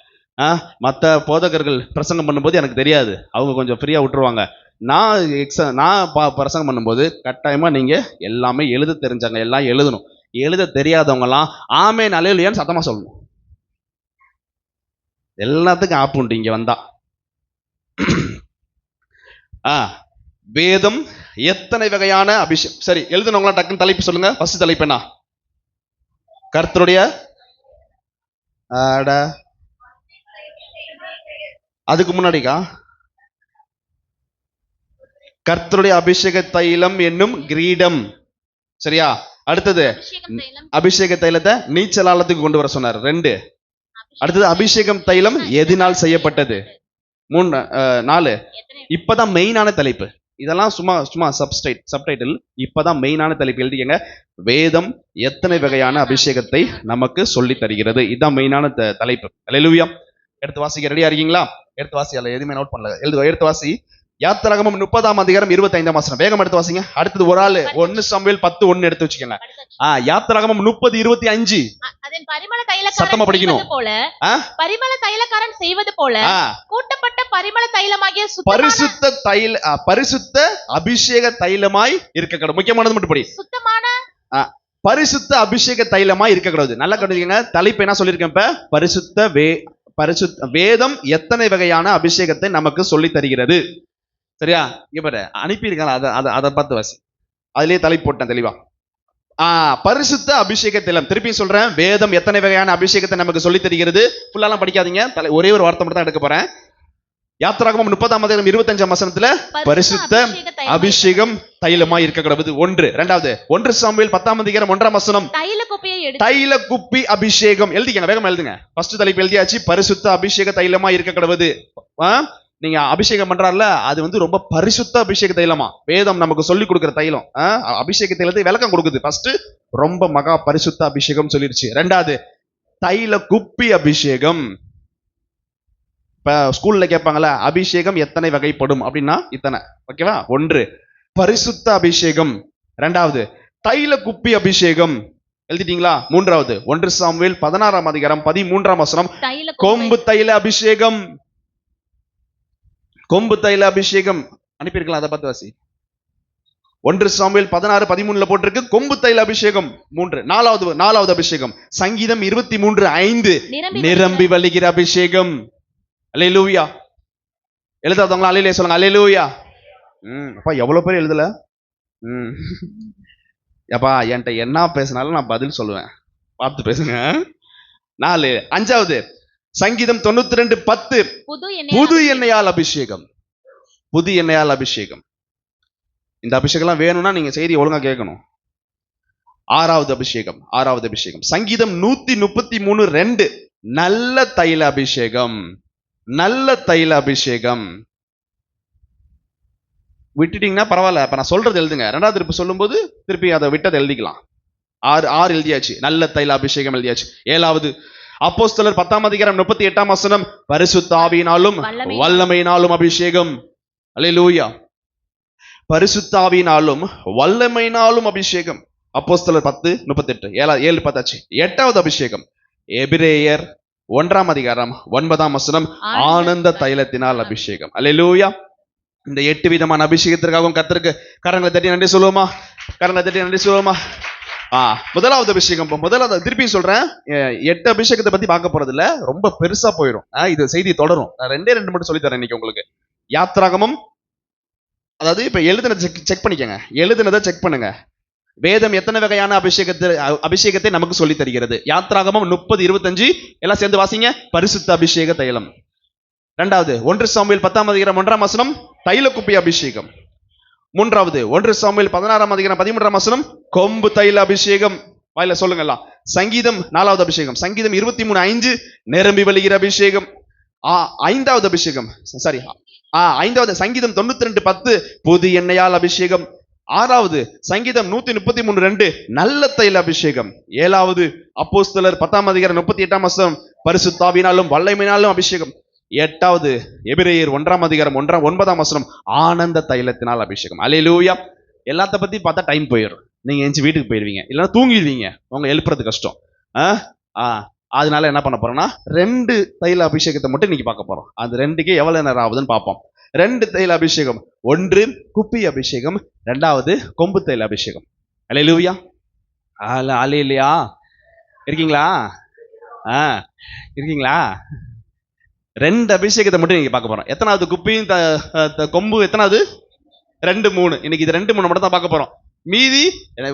மற்ற போதகர்கள் பிரசங்கம் பண்ணும்போது எனக்கு தெரியாது, அவங்க கொஞ்சம் ஃப்ரீயா விட்டுருவாங்க. நான் பிரசங்கம் பண்ணும்போது கட்டாயமா நீங்க எல்லாமே எழுத தெரிஞ்சாங்க எல்லாம் எழுதணும். எழுத தெரியாதவங்க எல்லாம் ஆமென் அல்லேலூயான்னு சத்தமா சொல்லணும். எல்லாத்துக்கும் ஆப்பு உண்டு இங்க வந்தா. வேதம் எத்தனை வகையான அபிஷேகம். சரி, எழுதுனவங்களா டக்குன்னு தலைப்பு சொல்லுங்க. ஃபர்ஸ்ட் தலைப்பு என்ன? கர்த்தருடைய அதுக்கு முன்னாடிக்கா கர்த்தருடைய அபிஷேக தைலம் என்னும் கிரீடம். சரியா? அடுத்தது அபிஷேக தைலத்தை நீச்சலாலத்துக்கு கொண்டு வர சொன்னார். 2. அடுத்தது அபிஷேகம் தைலம் எதினால் செய்யப்பட்டது. 3, 4. இப்பதான் மெயினான தலைப்பு. இதெல்லாம் சும்மா சப்டைட்டில். இப்பதான் மெயினான தலைப்பு எழுதிக்கங்க. வேதம் எத்தனை வகையான அபிஷேகத்தை நமக்கு சொல்லி தருகிறது. இதுதான் மெயினான தலைப்பு. அல்லேலூயா. எடுத்து வாசிக்க ரெடியா இருக்கீங்களா? எடுத்து வாசி. அல்ல எதுவுமே நோட் பண்ணல. எடுத்து வாசி. யாத்திராகமம் 30:25 வேகம் எடுத்து வாசிங்க. அடுத்தது ஒரு ஆளு 1 சாமுவேல் 10:1 எடுத்து வச்சுக்கங்க. யாத்திராகமம் 30:25 அதன் பரிமள சத்தமா தைலக்காரன் படிக்கணும். செய்வது போல ஆ? பரிமள தைலக்காரன் செய்வது போல கூட்டப்பட்ட பரிமள தைலமாகிய பரிசுத்த அபிஷேக தைலமாய் இருக்க கடவுள். முக்கியமானது மட்டும் படி. சுத்தமான பரிசுத்த அபிஷேக தைலமாய் இருக்க கூடாது. நல்லா கவனிக்கங்க. தலைப்பு என்ன சொல்லியிருக்கேன் இப்ப? பரிசுத்த வேதம் எத்தனை வகையான அபிஷேகத்தை நமக்கு சொல்லி தருகிறது. சரியா? இங்க பாரு, அனுப்பியிருக்காங்க, அதை பார்த்து வாசி. அதுலயே தலைப்பு போட்டேன் தெளிவா. பரிசுத்த அபிஷேக தைலம். திருப்பி சொல்றேன், வேதம் எத்தனை வகையான அபிஷேகத்தை நமக்கு சொல்லி தருகிறது. ஃபுல்லாலாம் படிக்காதீங்க, ஒரே ஒரு வார்த்தை மட்டும் தான் எடுக்க போறேன். யாத்திராகமம் 30:25 பரிசுத்த அபிஷேகம் தைலமாய் இருக்க கடவுது. 1. 2. 1 சாமுவேல் 10:1 தைல குப்பி அபிஷேகம். எழுதிக்கங்க, வேகமா எழுதுங்க. ஃபர்ஸ்ட் தலைப்பு எழுதியாச்சு. பரிசுத்த அபிஷேக தைலமாய் இருக்க கடவுது. நீங்க அபிஷேகம் பண்றாருல, அது ரொம்ப பரிசுத்த அபிஷேக தைலமா. வேதம் நமக்கு சொல்லி கொடுக்கிற தைலம். அபிஷேக தைலத்தை விளக்கம் கொடுக்குது. ஃபர்ஸ்ட் ரொம்ப மகா பரிசுத்த அபிஷேகம் சொல்லிருச்சு. 2. தைல குப்பி அபிஷேகம். இப்ப ஸ்கூல்ல கேட்பாங்கல்ல, அபிஷேகம் எத்தனை வகைப்படும் அப்படின்னா இத்தனை. ஓகேவா? 1 பரிசுத்த அபிஷேகம். 2 தைல குப்பி அபிஷேகம். எழுதிட்டீங்களா? 3 1 சாமுவேல் 16:13 கொம்பு தைல அபிஷேகம். கொம்பு தைல அபிஷேகம் அனுப்பியிருக்கலாம், அதை பார்த்து வாசி. 1 சாமுவேல் 16:13 போட்டிருக்கு கொம்பு தைல அபிஷேகம். 3. 4வது அபிஷேகம் சங்கீதம் 23:5 நிரம்பி வழிகிற அபிஷேகம். அல்லேலூயா. எழுதாதவங்களா அல்லேலூயா சொல்லுங்க. அல்லேலூயா. அப்பா எவ்வளவு பேர் எழுதல. அப்பா என்கிட்ட என்ன பேசினாலும் நான் பதில் சொல்லுவேன், பார்த்து பேசுங்க. 4. 5வது சங்கீதம் 92:10 புது எண்ணெயால் அபிஷேகம். புது எண்ணெயால் அபிஷேகம். இந்த அபிஷேகம் வேணும்னா நீங்க செய்தி ஒழுங்கா கேட்கணும். 6வது அபிஷேகம் சங்கீதம் 133:2 நல்ல தைல அபிஷேகம். நல்ல தைல அபிஷேகம். விட்டுட்டீங்கன்னா பரவாயில்ல, இப்ப நான் சொல்றது எழுதுங்க. 2வது திருப்பி சொல்லும்போது திருப்பி அதை விட்டதை எழுதிக்கலாம். 6 எழுதியாச்சு. நல்ல தைல அபிஷேகம் எழுதியாச்சு. 7வது அப்போஸ்தலர் 10:38 பரிசுத்த ஆவியினாலும் வல்லமையினாலும் அபிஷேகம். அல்லேலூயா. பரிசுத்த ஆவியினாலும் வல்லமையினாலும் அபிஷேகம். அப்போஸ்தலர் 10:38 7 பார்த்தாச்சு. 8வது அபிஷேகம் எபிரேயர் 1:9 ஆனந்த தைலத்தினால் அபிஷேகம். அல்லேலூயா. இந்த 8 விதமான அபிஷேகத்திற்காகவும் கர்த்தருக்கு கரங்களை தட்டி நன்றி சொல்லுவோமா? முதலாவது அபிஷேகம். முதலாவது திருப்பி சொல்றேன், 8 அபிஷேகத்தை பத்தி பார்க்க போறது இல்ல, ரொம்ப பெருசா போயிடும். இது செய்தி தொடரும். நான் 2 மட்டும் சொல்லி தரேன் இன்னைக்கு உங்களுக்கு. யாத்திராகமம், அதாவது இப்ப எழுதுனதை செக் பண்ணிக்கங்க. எழுதுனதை செக் பண்ணுங்க. வேதம் எத்தனை வகையான அபிஷேகத்தை நமக்கு சொல்லி தருகிறது. யாத்திராகமம் 30:25 எல்லாம் சேர்ந்து வாசிங்க. பரிசுத்த அபிஷேக தைலம். 2. 1 சாமுவேல் 10:1 தைல குப்பி அபிஷேகம். 3. 1 சாமுவேல் 16:13 கொம்பு தைல அபிஷேகம். வாயில சொல்லுங்க எல்லாம். சங்கீதம் 4வது அபிஷேகம் சங்கீதம் 23:5 நிரம்பி வழிகிற அபிஷேகம். 5வது அபிஷேகம் சங்கீதம் 92:10 புது எண்ணெயால் அபிஷேகம். 6வது சங்கீதம் 133:2 நல்ல தைல அபிஷேகம். 7வது அப்போஸ்தலர் 10:38 பரிசுத்த ஆவியினாலும் வல்லமையினாலும் அபிஷேகம். 8வது எபிரேயர் 1:9 ஆனந்த தைலத்தினால் அபிஷேகம். அல்லேலூயா. எல்லாத்த பத்தி பார்த்தா டைம் போயிடும். நீங்க எஞ்சி வீட்டுக்கு போயிருவீங்க, இல்லைன்னா தூங்கிடுவீங்க. உங்க எழுப்புறது கஷ்டம். அதனால என்ன பண்ண போறோம்னா 2 தைல அபிஷேகத்தை மட்டும் இன்னைக்கு பார்க்க போறோம். அந்த 2க்கு எவ்வளவு நேரம் ஆகுதுன்னு பார்ப்போம். 2 தைல அபிஷேகம். 1 குப்பி அபிஷேகம், 2வது கொம்பு தைல அபிஷேகம். அல்லேலூயா. அல்லேலூயா. இருக்கீங்களா? இருக்கீங்களா? 2 அபிஷேகத்தை மட்டும் நீங்க பார்க்க போறோம். எத்தனாவது குப்பி கொம்பு எத்தனாவது? 2 3. இன்னைக்கு இது 2 3 மட்டும் தான் பார்க்க போறோம். மீதி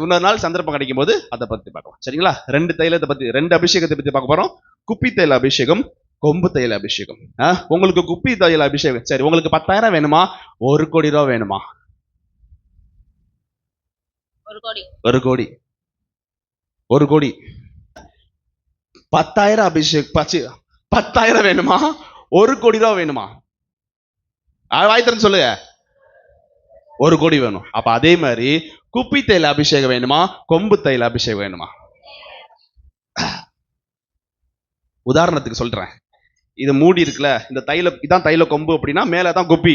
இன்னொரு நாள் சந்தர்ப்பம் கிடைக்கும் போது அதை பத்தி பார்க்கலாம். சரிங்களா? 2 தைலத்தை பத்தி 2 அபிஷேகத்தை பத்தி பார்க்க போறோம். குப்பி தைல அபிஷேகம், கொம்பு தைல அபிஷேகம். உங்களுக்கு குப்பி தைல அபிஷேகம் சரி. உங்களுக்கு 10,000 வேணுமா? 1 கோடி ரூபா வேணுமா? 1 கோடி 10,000 அபிஷேகம் 10,000 வேணுமா? 1 கோடி ரூபா வேணுமா? வாய்த்திறன் சொல்லுங்க. 1 கோடி வேணும். அப்ப அதே மாதிரி குப்பி தைல அபிஷேகம் வேணுமா? கொம்பு தைல அபிஷேகம் வேணுமா? உதாரணத்துக்கு சொல்றேன். இது மூடி இருக்குல்ல, இந்த தைல இதான் தைல கொம்பு அப்படின்னா மேலதான் குப்பி.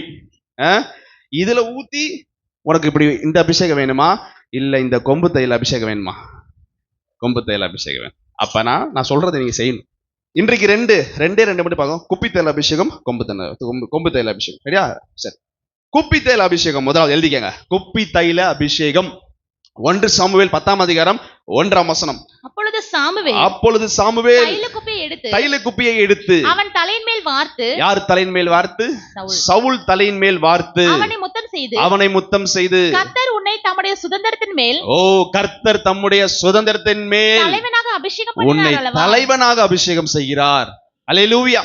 இதுல ஊத்தி உனக்கு இப்படி இந்த அபிஷேகம் வேணுமா இல்ல இந்த கொம்பு தைல அபிஷேகம் வேணுமா? கொம்பு தைல அபிஷேகம் வேணும். அப்பனா நான் சொல்றதை நீங்க செய்யணும். இன்றைக்கு ரெண்டே மட்டும் பார்க்கும். குப்பி தைல அபிஷேகம், கொம்பு தைல அபிஷேகம். சரியா? சரி. குப்பி தைல அபிஷேகம் முதலாவது எழுதிக்கங்க. குப்பி தைல அபிஷேகம் 1 சாமுவேல் 10ஆம் அதிகாரம் 1ஆம் வசனம். அப்பொழுது சாமுவேல் தைல குப்பியை எடுத்து அவன் தலையின் மேல் வார்த்து. யார் தலையின் மேல் வார்த்து? சவுல் தலையின் மேல் வார்த்து அவனை முத்தம் செய்து கர்த்தர் உன்னை தம்முடைய சுதந்திரத்தின் மேல் கர்த்தர் தம்முடைய சுதந்திரத்தின் மேல் உன்னை தலைவனாக அபிஷேகம் செய்கிறார். அல்லேலூயா.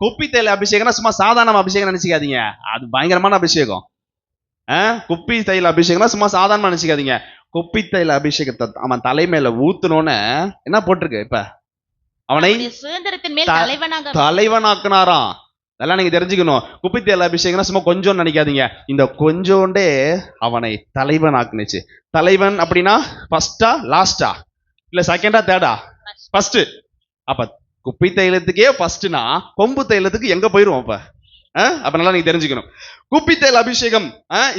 குப்பி தைல அபிஷேகம் சும்மா சாதாரண அபிஷேகம் நினைச்சுக்காதீங்க, அது பயங்கரமான அபிஷேகம். குப்பி தைல அபிஷேகம் சும்மா சாதாரணமா நினைச்சுக்காதீங்க. குப்பி தைல அபிஷேகத்தை அவன் தலைமையில ஊத்துனோன்னு என்ன போட்டிருக்கு? இப்ப அவனை சுதந்திரத்தின் மேல் தலைவனாக்குனாராம். அதெல்லாம் நீங்க தெரிஞ்சுக்கணும். குப்பி தைல அபிஷேகம் சும்மா கொஞ்சம் நினைக்காதீங்க, இந்த கொஞ்சோண்டே அவனை தலைவனாக்குனுச்சு. தலைவன் அப்படின்னா ஃபர்ஸ்டா லாஸ்டா இல்ல செகண்டா தேர்டா? ஃபர்ஸ்ட். அப்ப குப்பி தைலத்துக்கே ஃபர்ஸ்ட்னா கொம்பு தைலத்துக்கு எங்க போயிருவோம்? அப்ப நல்லா நீங்க தெரிஞ்சுக்கணும். குப்பி தைல அபிஷேகம்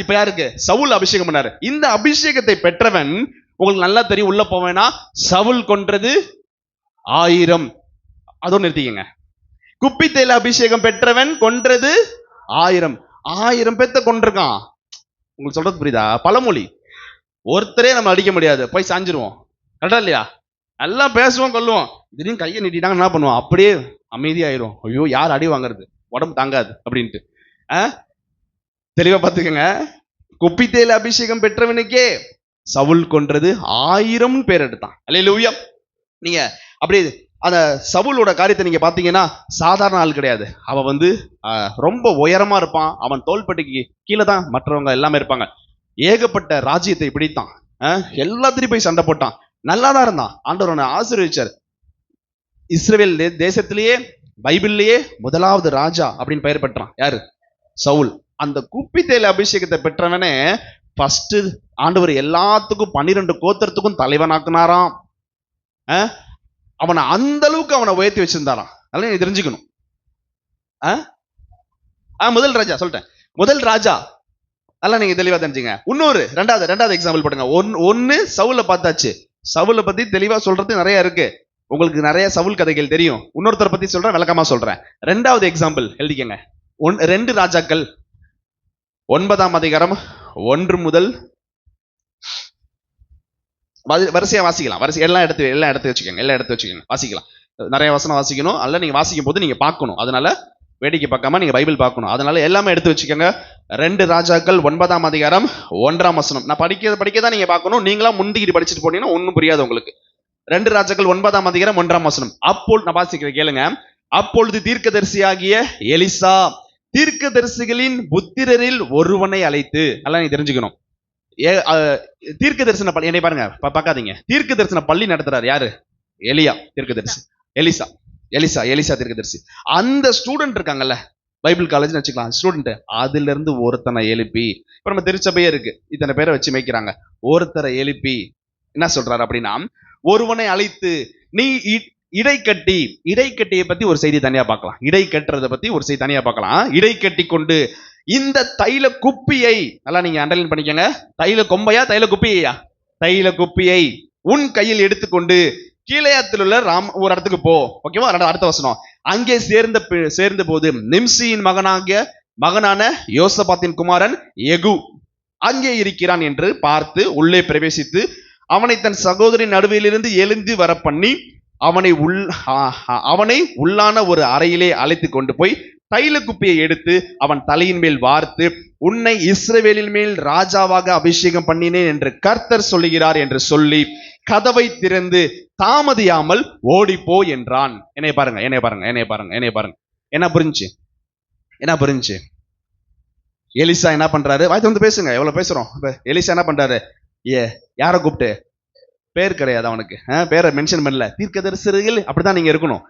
இப்ப யாருக்கு? சவுல் அபிஷேகம் பண்ணாரு. இந்த அபிஷேகத்தை பெற்றவன் உங்களுக்கு நல்லா தெரியும். உள்ள போவேனா சவுல் கொன்றது 1000. அதோட நிறுத்திக்கங்க. குப்பி தைல அபிஷேகம் பெற்றவன் கொன்றது 1000 பேத்த கொண்டிருக்கான். உங்களுக்கு சொல்றது புரியுதா? பழமொழி. ஒருத்தரே நம்ம அடிக்க முடியாது, போய் சாஞ்சிருவோம். கரெக்டா இல்லையா? எல்லாம் பேசுவோம் கொல்லுவோம், திடீர்னு கையை நீட்டிட்டாங்க என்ன பண்ணுவோம்? அப்படியே அமைதியாயிரும். ஐயோ யார் அடி வாங்குறது, உடம்பு தாங்காது அப்படின்ட்டு. தெளிவா பார்த்துக்கங்க. குப்பி தைல அபிஷேகம் பெற்றவனுக்கே சவுல் கொன்றது 1000 பேர் எடுத்தான். அல்லேலூயா. நீங்க அப்படி அந்த சவுலோட காரியத்தை நீங்க பாத்தீங்கன்னா சாதாரண ஆள் கிடையாது. அவன் ரொம்ப உயரமா இருப்பான். அவன் தோள்பட்டிக்கு கீழே தான் மற்றவங்க எல்லாமே இருப்பாங்க. ஏகப்பட்ட ராஜ்யத்தை பிடித்தான். எல்லாத்திலையும் போய் சண்டை போட்டான். நல்லாதான் இருந்தான். ஆண்டவர் அவனை ஆசீர்வதிச்சார். இஸ்ரவேல் தேசத்திலேயே பைபிள்லயே முதலாவது ராஜா அப்படின்னு பெயர் பெற்றான். யாரு? சவுல். அந்த குப்பி தைல அபிஷேகத்தை பெற்றவனே ஃபர்ஸ்ட் ஆண்டவர் எல்லாத்துக்கும் 12 கோத்திரத்துக்கும் தலைவனாக்குனாராம். அவனை அந்த அளவுக்கு அவனை உயர்த்தி வச்சிருந்தாராம். அதெல்லாம் நீ தெரிஞ்சுக்கணும். முதல் ராஜா சொல்லிட்டேன். முதல் ராஜா அதெல்லாம் நீங்க தெளிவா தெரிஞ்சுங்க. இன்னொரு ரெண்டாவது எக்ஸாம்பிள் போடுங்க. ஒன்னு சவுல பார்த்தாச்சு. சவுலை பத்தி தெளிவா சொல்றது நிறைய இருக்கு. உங்களுக்கு நிறைய சவுல் கதைகள் தெரியும். இன்னொருத்தரை பத்தி சொல்றேன், விளக்கமா சொல்றேன். 2வது எக்ஸாம்பிள் எழுதிக்கங்க. 2 ராஜாக்கள் 9ஆம் அதிகாரம் 1 முதல் வரிசையா வாசிக்கலாம். எல்லாம் எடுத்து வச்சுக்கோங்க. வாசிக்கலாம். நிறைய வசனம் வாசிக்கணும். அல்ல நீங்க வாசிக்கும் போது நீங்க பார்க்கணும். அதனால வேடிக்கை பார்க்காம நீங்க பைபிள் பார்க்கணும். அதனால எல்லாமே எடுத்து வச்சுக்கோங்க. 2 ராஜாக்கள் 9ஆம் அதிகாரம் 1ஆம் வசனம். நான் படிக்கதான் நீங்க பார்க்கணும். நீங்களா முந்திக்கிட்டு படிச்சுட்டு போனீங்கன்னா ஒன்னும் புரியாது உங்களுக்கு. 2 ராஜாக்கள் 9ஆம் அதிகாரம் 1ஆம் வசனம். அப்போது நான் வாசிக்கிறேன் கேளுங்க. அப்பொழுது தீர்க்கதரிசியாகிய எலிசா தீர்க்கதரிசிகளின் புத்திரரில் ஒருவனை அழைத்து, நல்லா நீங்க தெரிஞ்சுக்கணும். தீர்க்க தரிசன பள்ளி, என்னை பாருங்க பார்க்காதீங்க. தீர்க்க தரிசன பள்ளி நடத்துறாரு யாரு? எலியா தீர்க்கதரிசி. எலிசா தீர்க்கதரிசி. அந்த ஸ்டூடெண்ட் இருக்காங்கல்ல, பைபிள் காலேஜ் வச்சுக்கலாம், ஸ்டூடெண்ட், அதுல இருந்து ஒருத்தனை எழுப்பி, இப்ப நம்ம திருச்சபையே இருக்கு, இத்தனை பேரை வச்சு மேய்க்கிறாங்க, ஒருத்தரை எழுப்பி என்ன சொல்றாரு அப்படின்னா, ஒருவனை அழைத்து நீ இடைக்கட்டியை பத்தி ஒரு செய்தி தனியா பார்க்கலாம். இடை கட்டுறதை பத்தி ஒரு செய்தி தனியா பார்க்கலாம். இடை கட்டி கொண்டு இந்த தைல குப்பியை, நல்லா நீங்க அண்டர்லைன் பண்ணிக்கங்க, தைல கொம்பையா தைல குப்பியா? தைல குப்பியை உன் கையில் எடுத்துக்கொண்டு கீலேயாத்தில் உள்ள ஒரு இடத்துக்கு போ. ஓகேவா? அடுத்த வசனம். அங்கே சேர்ந்த போது நிம்சியின் மகனான யோசபாத்தின் குமாரன் யெகூ அங்கே இருக்கிறான் என்று பார்த்து உள்ளே பிரவேசித்து அவனை தன் சகோதரின் நடுவிலிருந்து எழுந்து வர பண்ணி அவனை உள்ளான ஒரு அறையிலே அழைத்து கொண்டு போய் தைல குப்பியை எடுத்து அவன் தலையின் மேல் வார்த்து, உன்னை இஸ்ரவேலின் மேல் ராஜாவாக அபிஷேகம் பண்ணினேன் என்று கர்த்தர் சொல்லுகிறார் என்று சொல்லி கதவை திறந்து தாமதியாமல் ஓடிப்போ என்றான். என்னைய பாருங்க. என்ன புரிஞ்சு? எலிசா என்ன பண்றாரு? வாய்த்து வந்து பேசுங்க, எவ்வளவு பேசுறோம். எலிசா என்ன பண்றாரு? யார கூப்பிட்டு, பேர் கிடையாது அவனுக்கு, பேரை மென்ஷன் பண்ணல. தீர்க்கதரிசிகள் அப்படித்தான் நீங்க இருக்கணும்.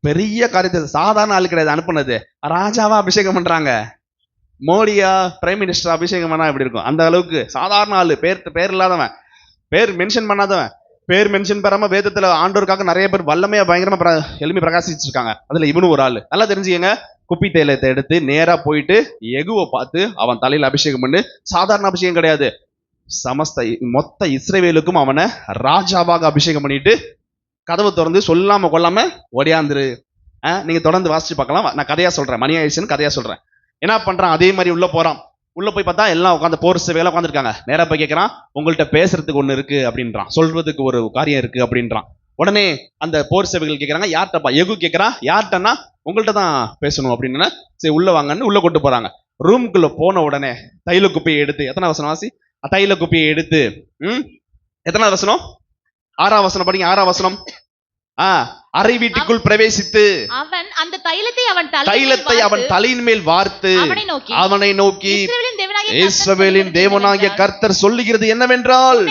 பெரிய காரியத்தை சாதாரண ஆளு கிடையாது அனுப்புனது, ராஜாவா அபிஷேகம் பண்றாங்க. மோடியா பிரைம் மினிஸ்டர் அபிஷேகம் பண்ணா எப்படி இருக்கும்? அந்த அளவுக்கு சாதாரண ஆளு, பேர் இல்லாதவன், பேர் மென்ஷன் பண்ணாதவன், பேர் மென்ஷன் பெறாம வேதத்துல ஆண்டோருக்காக நிறைய பேர் வல்லமையா பயங்கரமா எழுப்பி பிரகாசிச்சிருக்காங்க. அதுல இவனு ஒரு ஆளு. நல்லா தெரிஞ்சுக்கங்க, குப்பி தைலத்தை எடுத்து நேரா போயிட்டு எகுவை பார்த்து அவன் தலையில அபிஷேகம் பண்ணு. சாதாரண அபிஷேகம் கிடையாது, மொத்த இஸ்ரவேலுக்கும் அவனை ராஜாவாக அபிஷேகம் பண்ணிட்டு கதவு திறந்து சொல்லாம கொள்ளாம ஓடியாந்துரு. நீங்க தொடர்ந்து வாசிச்சு பார்க்கலாம். நான் கதையா சொல்றேன், மணி ஆயிடுச்சுன்னு கதையா சொல்றேன். என்ன பண்றான், அதே மாதிரி உள்ள போறான். உள்ள போய் பார்த்தா எல்லாம் உட்காந்து போர் சேவையில உட்காந்துருக்காங்க. நேரா போய் கேட்கறான், உங்கள்கிட்ட பேசுறதுக்கு ஒண்ணு இருக்கு அப்படின்றான், சொல்றதுக்கு ஒரு காரியம் இருக்கு அப்படின்றான். உடனே அந்த போர் சேவைகள் கேட்கறாங்க, யார்கிட்டப்பா? எகு கேட்கறான், யார்கிட்டன்னா உங்கள்கிட்ட தான் பேசணும் அப்படின்னு. சரி உள்ள வாங்கன்னு உள்ள கொண்டு போறாங்க. ரூமுக்குள்ள போன உடனே தைல குப்பையை எடுத்து, எத்தனை வசனம் வாசி, தைல குப்பையை எடுத்து, எத்தனாவது வசனம்? 6ஆம் வசனம் படிங்க. 6ஆம் வசனம். அறை வீட்டுக்குள் பிரவேசித்து அவன் அந்த தைலத்தை அவன் தலையின் மேல் வார்த்து அவனை நோக்கி, இஸ்ரவேலின் தேவனாகிய கர்த்தர் சொல்லுகிறது என்னவென்றால்,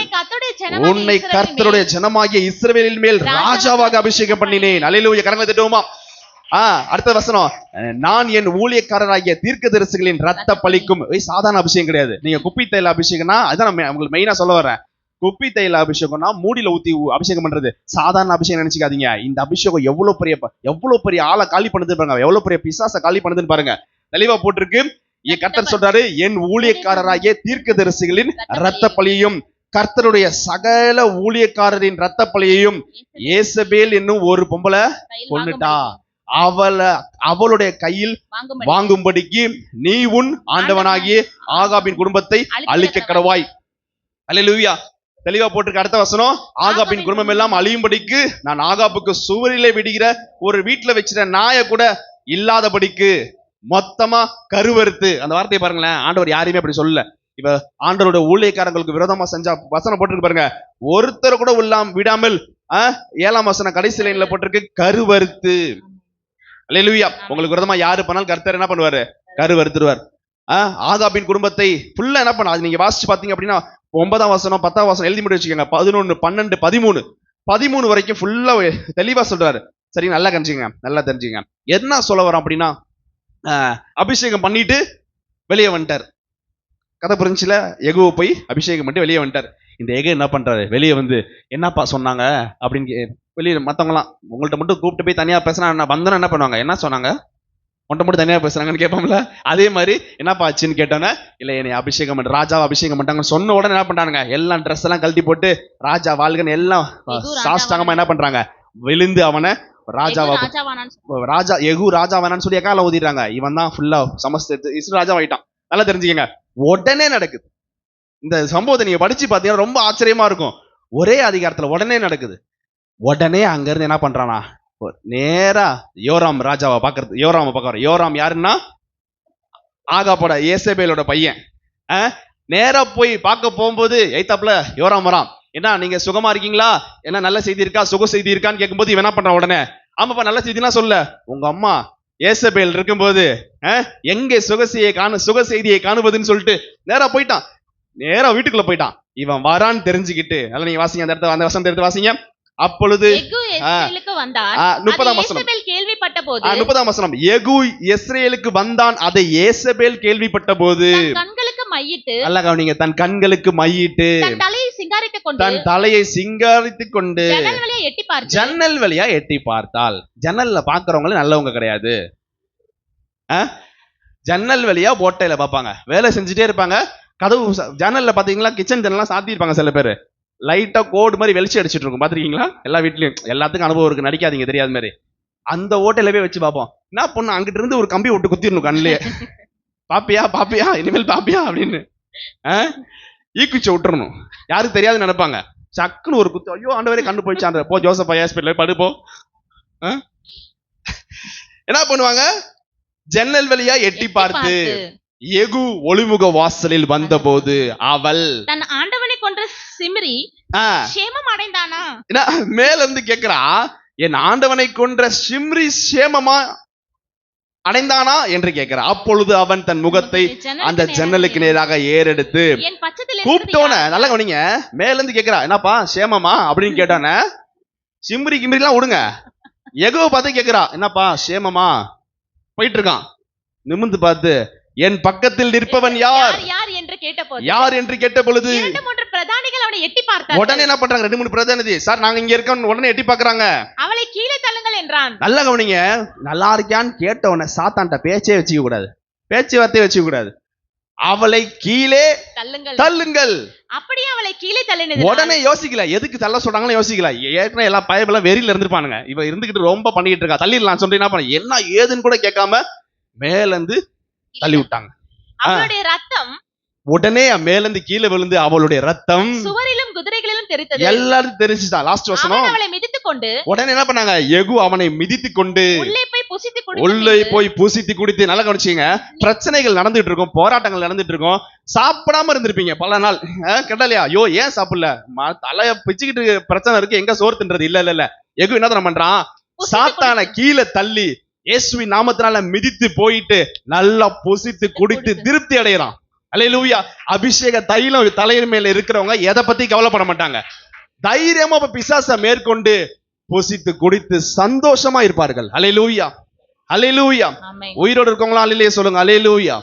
உன்னை கர்த்தருடைய ஜனமாகிய இஸ்ரவேலின் மேல் ராஜாவாக அபிஷேகம் பண்ணினேன். அல்லேலூயா, கரங்களை தட்டுவோமா? அடுத்த வசனம், நான் என் ஊழியக்காரராகிய தீர்க்கதரிசிகளின் ரத்த பலிக்கும். சாதாரண அபிஷேகம் கிடையாது. நீங்க குப்பி தைல அபிஷேகம்னா அதான் உங்களுக்கு மெயினா சொல்ல வரேன். குப்பி தைல அபிஷேகம்னா மூடியில ஊத்தி அபிஷேகம் பண்றது. சாதாரண அபிஷேகம் நினைச்சுக்காதீங்க. இந்த அபிஷேகம் எவ்வளவு பெரிய ஆளை காலி பண்ணுது பாருங்க, எவ்வளவு பெரிய பிசாச காலி பண்ணுதுன்னு பாருங்க. தெளிவா போட்டிருக்கு. கர்த்தர் சொல்றாரு, என் ஊழியக்காரராகிய தீர்க்கதரிசிகளின் ரத்த பலியையும் கர்த்தருடைய சகல ஊழியக்காரரின் ரத்த பலியையும் ஏசபேல் என்னும் ஒரு பொம்பளை கொன்னுட்டா, அவளுடைய கையில் வாங்கும்படிக்கு நீ உன் ஆண்டவனாகிய ஆகாபின் குடும்பத்தை அழிக்க கடவாய். அல்லேலூயா, தெளிவா போட்டிருக்க. அடுத்த வசனம், ஆகாபின் குடும்பம் எல்லாம் அழியும்படிக்கு நான் ஆகாபுக்கு சுவரிலே விடுகிற ஒரு வீட்டுல வச்சிருந்த நாயை கூட இல்லாதபடிக்கு மொத்தமா கருவறுத்து. அந்த வார்த்தையை பாருங்களேன், ஆண்டவர் யாரையுமே அப்படி சொல்லல. இப்ப ஆண்டவரோட ஊழியக்காரங்களுக்கு விரோதமா செஞ்சா வசனம் போட்டிருக்கு பாருங்க, ஒருத்தர் கூட விடாமல் 7ஆம் வசனம் கடைசி லைன்ல போட்டிருக்கு, கருவறுத்து. அல்லேலூயா, உங்களுக்கு விரோதமா யாரு பண்ணாலும் கர்த்தர் என்ன பண்ணுவாரு? கருவறுத்துருவார். ஆகாபின் குடும்பத்தை ஃபுல்லா என்ன பண்ண, அது நீங்க வாசிச்சு பாத்தீங்க அப்படின்னா 9ஆம் வசனம் 10ஆம் வசனம் எழுதி முடிச்சு வச்சுக்கோங்க. 11, 12, 13 வரைக்கும் ஃபுல்லா தெளிவா சொல்றாரு. சரி, நல்லா தெரிஞ்சுங்க என்ன சொல்ல வரோம் அப்படின்னா, அபிஷேகம் பண்ணிட்டு வெளியே வந்துட்டார். கதை புரிஞ்சுல? எகுவை போய் அபிஷேகம் பண்ணிட்டு வெளியே வந்துட்டார். இந்த எகு என்ன பண்றாரு, வெளியே வந்து என்னப்பா சொன்னாங்க அப்படின்னு வெளியே மத்தவங்களாம் உங்கள்ட்ட மட்டும் கூப்பிட்டு போய் தனியா பேசினா வந்தோன்னா என்ன பண்ணுவாங்க, என்ன சொன்னாங்க, உன்ட்ட மட்டும் தனியா பேசுறாங்கன்னு கேட்பாங்களா? அதே மாதிரி என்னப்பா ஆச்சுன்னு கேட்டோன்னே, இல்ல என்னை அபிஷேகம் பண்ண ராஜாவை அபிஷேகம் பண்ணிட்டாங்கன்னு சொன்ன உடனே என்ன பண்றாங்க, எல்லாம் ட்ரெஸ் எல்லாம் கழட்டி போட்டு ராஜா வாழ்கன்னு எல்லாம் சாஷ்டாங்கமா என்ன பண்றாங்க, விழுந்து அவனை எகு ராஜா வேணான்னு சொல்லி எக்கால ஊதிடுறாங்க. இவன் தான் ஃபுல்லா சமஸ்த இஸ்ரேல் ராஜா ஆயிட்டான். நல்லா தெரிஞ்சுக்கங்க. உடனே நடக்குது இந்த சம்பவத்தை. நீங்க படிச்சு பாத்தீங்கன்னா ரொம்ப ஆச்சரியமா இருக்கும். ஒரே அதிகாரத்துல உடனே நடக்குது. உடனே அங்க இருந்து என்ன பண்றானா, நேரா யோராம் ராஜாவை பாக்குறது. யோராம பாக்குற. யோராம் யாருன்னா ஆகாபோட ஏசபேலோட பையன். நேரா போய் பார்க்க போகும்போது எய்தாப்ல யோராம் வரான். என்ன நீங்க சுகமா இருக்கீங்களா, என்ன நல்ல செய்தி இருக்கா, சுக செய்தி இருக்கான்னு கேட்கும்போது இவன் என்ன பண்றான், உடனே ஆமாப்பா நல்ல செய்திலாம் சொல்ல, உங்க அம்மா ஏசபேல் இருக்கும்போது எங்க சுக செய்தியை காணுவதுன்னு சொல்லிட்டு நேரா போயிட்டான். நேரா வீட்டுக்குள்ள போயிட்டான். இவன் வரான்னு தெரிஞ்சுக்கிட்டு, நல்லா நீங்க வாசிங்க அந்த இடத்துல, அந்த வசனத்தை எடுத்து வாசிங்க. அப்பொழுது 30ஆம் வசனம், 30ஆம் வசனம், எகு இஸ்ரேலுக்கு வந்தான், அதை ஏசபேல் கேள்விப்பட்ட போது நல்லா கவனிங்க, தன் கண்களுக்கு மையிட்டு தன் தலையை சிங்காரித்துக் கொண்டு ஜன்னல் வழியா எட்டி பார்த்தாள். ஜன்னல்ல பாக்குறவங்களும் நல்லவங்க கிடையாது. ஜன்னல் வழியா போட்டையில பாப்பாங்க, வேலை செஞ்சுட்டே இருப்பாங்க. கதவு ஜன்னல்ல பாத்தீங்களா, கிச்சன் ஜன்னல்லாம் சாத்தி இருப்பாங்க. சில பேர் லைட்டா கோடு மாதிரி வெளிச்சு அடிச்சுட்டு இருக்கும், பாத்துருக்கீங்களா? எல்லா வீட்லயும் எல்லாத்துக்கும் அனுபவம் இருக்கு, நடிக்காதீங்க தெரியாத மாதிரி. அந்த ஓட்டையில போய் வச்சு பார்ப்போம். என்ன பொண்ணு அங்கிட்டு இருந்து ஒரு கம்பி விட்டு குத்திடணும் கண்ணிலே, பாப்பியா இனிமேல் பாப்பியா அப்படின்னு ஈக்குச்ச விட்டுறணும். யாருக்கு தெரியாது நினைப்பாங்க. சக்குன்னு ஒரு குத்து, ஐயோ ஆண்டவரே கண்ணு போயிடுச்சு, போ ஜோசப் ஹாஸ்பிட்டல் படுப்போ. என்ன பண்ணுவாங்க, ஜன்னல் வழியா எட்டி பார்த்து எகு ஒளிமுக வாசலில் வந்த போது அவள் தன் ஆண்டவனை கொன்ற சிம்ரி சேமம் அடைந்தானா. மேல இருந்து கேக்குறா, என் ஆண்டவனை கொன்ற சிம்ரி சேமமா அடைந்தானா என்று கேட்கிறா. அப்பொழுது அவன் தன் முகத்தை அந்த ஜன்னலுக்கு நேராக ஏறெடுத்து கூப்பிட்டோன, நல்லா கவனிங்க, மேல இருந்து கேட்கிறா, என்னப்பா சேமமா அப்படின்னு கேட்டானே. சிம்ரி கிம்ரிலாம் விடுங்க, எகுவை பார்த்து கேட்கிறா, என்னப்பா சேமமா. போயிட்டு இருக்கான். நிமிர்ந்து பார்த்து, என் பக்கத்தில் நிற்பவன் யார் என்று கேட்ட பொழுது பிரதானிகள் அவனை எட்டி பார்த்தார்கள். உடனே என்ன பண்றாங்க? 2-3 பிரதானி, சார் நாங்க இங்க இருக்கோம், உடனே எட்டி பாக்குறாங்க. அவளை கீழே தள்ளுங்கள் என்றான். நல்லா கவனிங்க, நல்லா இருக்கியான்னு கேட்ட உடனே சாத்தான்ட்ட பேச்சே வச்சுக்க கூடாது, பேச்சுவார்த்தையே வச்சுக்க கூடாது. அவளை கீழே தள்ளுங்கள். அப்படியே அவளை கீழே தள்ளினது. உடனே யோசிக்கல, எதுக்கு தள்ள சொல்றாங்களோ யோசிக்கல. ஏற்கனவே எல்லா பயபெல்லாம் வெறியில இருந்திருப்பானுங்க. இவ இருந்துகிட்டு ரொம்ப பண்ணிட்டு இருக்கா, தள்ளிடலாம் சொல்லிட்டு என்ன பண்ண, என்ன ஏதுன்னு கூட கேட்காம மேல இருந்து தள்ளி விட்டாங்க. அவளுடைய ரத்தம் உடனே மேல இருந்து கீழே விழுந்து அவளுடைய ரத்தம் சுவரிலும் குதிரைகளிலும் தெரித்தது. எல்லாரும் தெரிஞ்சுட்டா. லாஸ்ட் வசனம், அவளை மிதித்துக் கொண்டு உடனே என்ன பண்ணாங்க? யெகூ அவனை மிதித்துக் கொண்டு உள்ளே போய் புசித்து குடித்து. நல்லா கவனிச்சீங்க, பிரச்சனைகள் நடந்துட்டு இருக்கும், போராட்டங்கள் நடந்துட்டு இருக்கும், சாப்பிடாம இருந்திருப்பீங்க பல நாள். கேட்டலையா, ஐயோ ஏன் சாப்பிடல, தலைய பிச்சுக்கிட்டு பிரச்சனை இருக்கு, எங்க சோறு தின்றது? இல்ல யெகூ என்ன பண்றான்? சாத்தான கீழே தள்ளி இயேசுவின் நாமத்தினால மிதித்து போயிட்டு நல்லா புசித்து குடித்து திருப்தி அடைகிறான். அல்லேலூயா. அபிஷேக தைலம் தலையின் மேல இருக்கிறவங்க எதை பத்தி கவலைப்பட மாட்டாங்க. தைரியமா பிசாசை மேற்கொண்டு புசித்து குடித்து சந்தோஷமா இருப்பார்கள். அல்லேலூயா, அல்லேலூயா. உயிரோடு இருக்கவங்களா அல்லேலூயா சொல்லுங்க. அல்லேலூயா.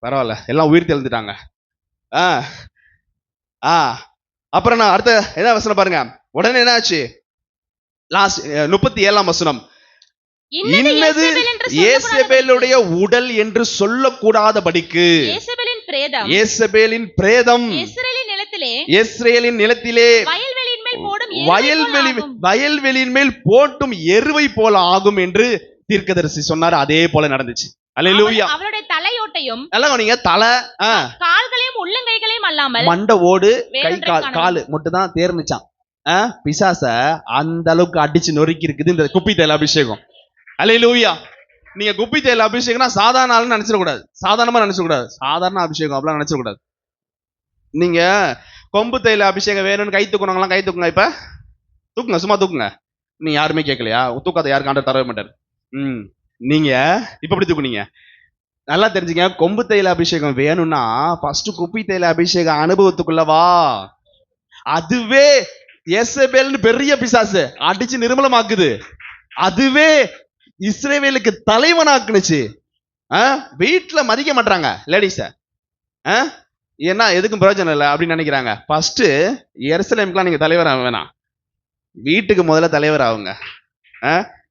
பரவாயில்ல, எல்லாம் உயிர் தெழுந்துட்டாங்க. அப்புறம் நான் அடுத்த என்ன வசனம் பாருங்க. உடனே என்ன ஆச்சு? லாஸ்ட் 37ஆம் வசனம், இன்னது யேசபேலுடைய உடல் என்று சொல்லக்கூடாதபடிக்கு யேசபேலின் பிரேதம் இஸ்ரவேலின் நிலத்திலே வயல்வெளியின் மேல் போட்டும் எருவை போல ஆகும் என்று தீர்க்கதரிசி சொன்னார். அதே போல நடந்துச்சு. அல்லேலூயா. அவளுடைய தலையோட்டையும் நல்லா கவனிங்க, தலை கால்களையும் உள்ளங்கைகளையும் அல்லாமல் மண்டை ஓடு கை கால் மட்டும் தான் தேர்ந்துச்சான். பிசாச அந்த அளவுக்கு அடிச்சு நொறுக்கி இருக்குது இந்த குப்பி தைல அபிஷேகம். அல்லேலூயா. நீங்க குப்பி தைல அபிஷேகம்னா சாதாரண ஆளுன்னு நினைச்சிடக்கூடாது, சாதாரணமா நினைச்சக்கூடாது. சாதாரண அபிஷேகம் அப்படிலாம் நினைச்சக்கூடாது. நீங்க கொம்பு தைல அபிஷேகம் வேணும்னு கை தூக்குனவங்களாம் கை தூக்குங்க. இப்ப தூக்குங்க, சும்மா தூக்குங்க. நீ யாருமே கேட்கலையா? தூக்காத யாருக்கு ஆண்டவர் தரவே மாட்டார். நீங்க இப்ப எப்படி தூக்குனீங்க? நல்லா தெரிஞ்சுங்க, கொம்பு தைல அபிஷேகம் வேணும்னா ஃபர்ஸ்ட் குப்பி தைல அபிஷேக அனுபவத்துக்குள்ள வா. அதுவே யேசபேல்னு பெரிய பிசாசு அடிச்சு நிர்மலமாக்குது. அதுவே இஸ்ரவேலுக்கு தலைவனாக்குனுச்சு. வீட்டுல மதிக்க மாட்டாங்க லேடிஸ. ஏன்னா எதுக்கும் பிரயோஜனம் இல்லை அப்படின்னு நினைக்கிறாங்க. ஃபர்ஸ்ட் எருசலேமுக்குலாம் நீங்க தலைவர் ஆக வேணாம், வீட்டுக்கு முதல்ல தலைவர் ஆகுங்க.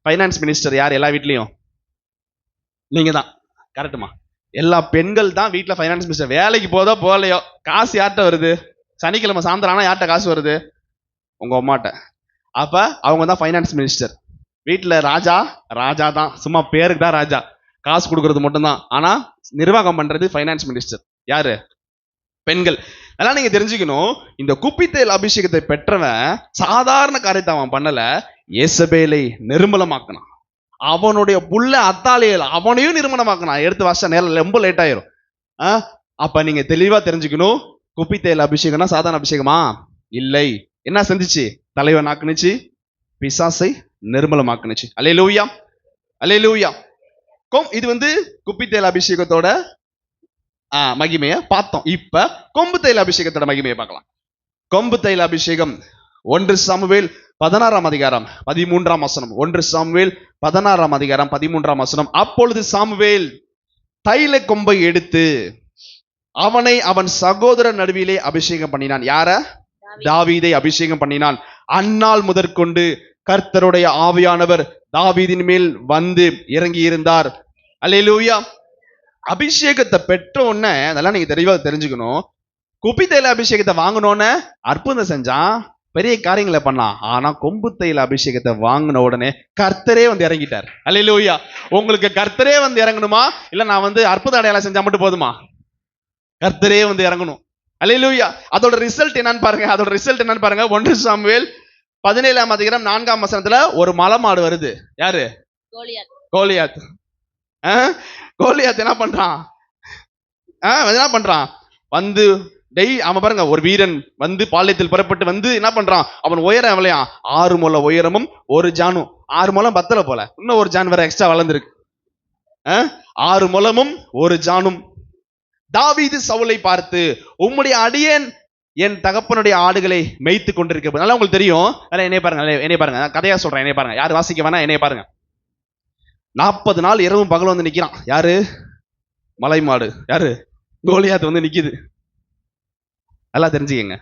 ஃபைனான்ஸ் மினிஸ்டர் யார் எல்லா வீட்லயும்? நீங்க தான். கரெக்டுமா? எல்லா பெண்கள் தான் வீட்டுல ஃபைனான்ஸ் மினிஸ்டர். வேலைக்கு போதோ போகலையோ காசு யார்கிட்ட வருது? சனிக்கிழமை சாயந்தரம் ஆனா யார்கிட்ட காசு வருது? உங்க அம்மாட்ட. அப்ப அவங்க தான் ஃபைனான்ஸ் மினிஸ்டர். வீட்டுல ராஜா தான், சும்மா பேருக்கு தான் ராஜா, காசு கொடுக்கறது மட்டும்தான். ஆனா நிர்வாகம் பண்றது ஃபைனான்ஸ் மினிஸ்டர் யாரு? பெண்கள். அதெல்லாம் நீங்க தெரிஞ்சுக்கணும். இந்த குப்பித்தேல் அபிஷேகத்தை பெற்றவன் சாதாரண காரியத்தை அவன் பண்ணல, யேசபேலை நிர்மலமாக்கினான். அவனுடைய புள்ள அத்தாலியல் அவனையும் நிர்மலமாக்கினான். எடுத்து வாச நேரம் ரொம்ப லேட் ஆயிரும். அப்ப நீங்க தெளிவா தெரிஞ்சுக்கணும், குப்பித்தேல் அபிஷேகம்னா சாதாரண அபிஷேகமா இல்லை. என்ன செஞ்சுச்சு? தலைவன் ஆக்குனுச்சு, பிசாசை நிர்மலமாக்குனுச்சு. அல்லேலூயா, அல்லேலூயா. இது குப்பித்தேல் அபிஷேகத்தோட மகிமையை பார்த்தோம். இப்ப கொம்பு தைல அபிஷேகத்தோட மகிமையை பார்க்கலாம். கொம்பு தைல அபிஷேகம் 1 சாமுவேல் 16ஆம் அதிகாரம் 13ஆம் வசனம். 1 சாமுவேல் 16ஆம் அதிகாரம் 13ஆம் வசனம். அப்பொழுது சாமுவேல் தைல கொம்பை எடுத்து அவனை அவன் சகோதரர் நடுவிலே அபிஷேகம் பண்ணினான். யார? தாவீதை அபிஷேகம் பண்ணினான். அந்நாள் முதற்கொண்டு கர்த்தருடைய ஆவியானவர் தாவீதின் மேல் வந்து இறங்கி இருந்தார். அல்லேலூயா. அபிஷேகத்தை பெற்ற உடனே அதெல்லாம் நீங்க தெளிவா தெரிஞ்சுக்கணும். குப்பி தைல அபிஷேகத்தை வாங்கினோன்னு அற்புதம் செஞ்சான், பெரிய காரியங்களை பண்ணலாம். ஆனா கொம்பு தைல அபிஷேகத்தை வாங்கின உடனே கர்த்தரே வந்து இறங்கிட்டார். அல்லேலூயா. உங்களுக்கு கர்த்தரே வந்து இறங்கணுமா, இல்ல நான் அற்புத அடையாளம் செஞ்சா மட்டும் போதுமா? கர்த்தரே வந்து இறங்கணும். அல்லேலூயா. அதோட ரிசல்ட் என்னன்னு பாருங்க. 1 சாமுவேல் 17ஆம் அதிகாரம் 4ஆம் வசனத்துல ஒரு மலைமாடு வருது. யாரு? கோலியாத். கோலியாத் என்ன பண்றான்? வந்து அவன் பாருங்க, ஒரு வீரன் பாளையத்தில் புறப்பட்டு என்ன பண்றான்? அவன் உயரம் எவ்வளையா? 6 முழ உயரமும் 1 ஜானும். 6 முழம் பத்தல போல, இன்னும் 1 ஜான் வேற எக்ஸ்ட்ரா வளர்ந்துருக்கு. 6 முழமும் 1 ஜானும். தாவீது சவுலை பார்த்து, உம்முடைய அடியேன் என் தகப்பனுடைய ஆடுகளை மேய்த்து கொண்டிருக்க. நல்லா உங்களுக்கு தெரியும். என்னைய பாருங்க, கதையா சொல்றேன். என்னைய பாருங்க, யாரு வாசிக்க வேணா, என்னைய பாருங்க. 40 நாள் இரவும் பகலும் நிக்கிறான். யாரு? மலை மாடு. யாரு? கோலியாத் நிக்குது. நல்லா தெரிஞ்சுக்கங்க.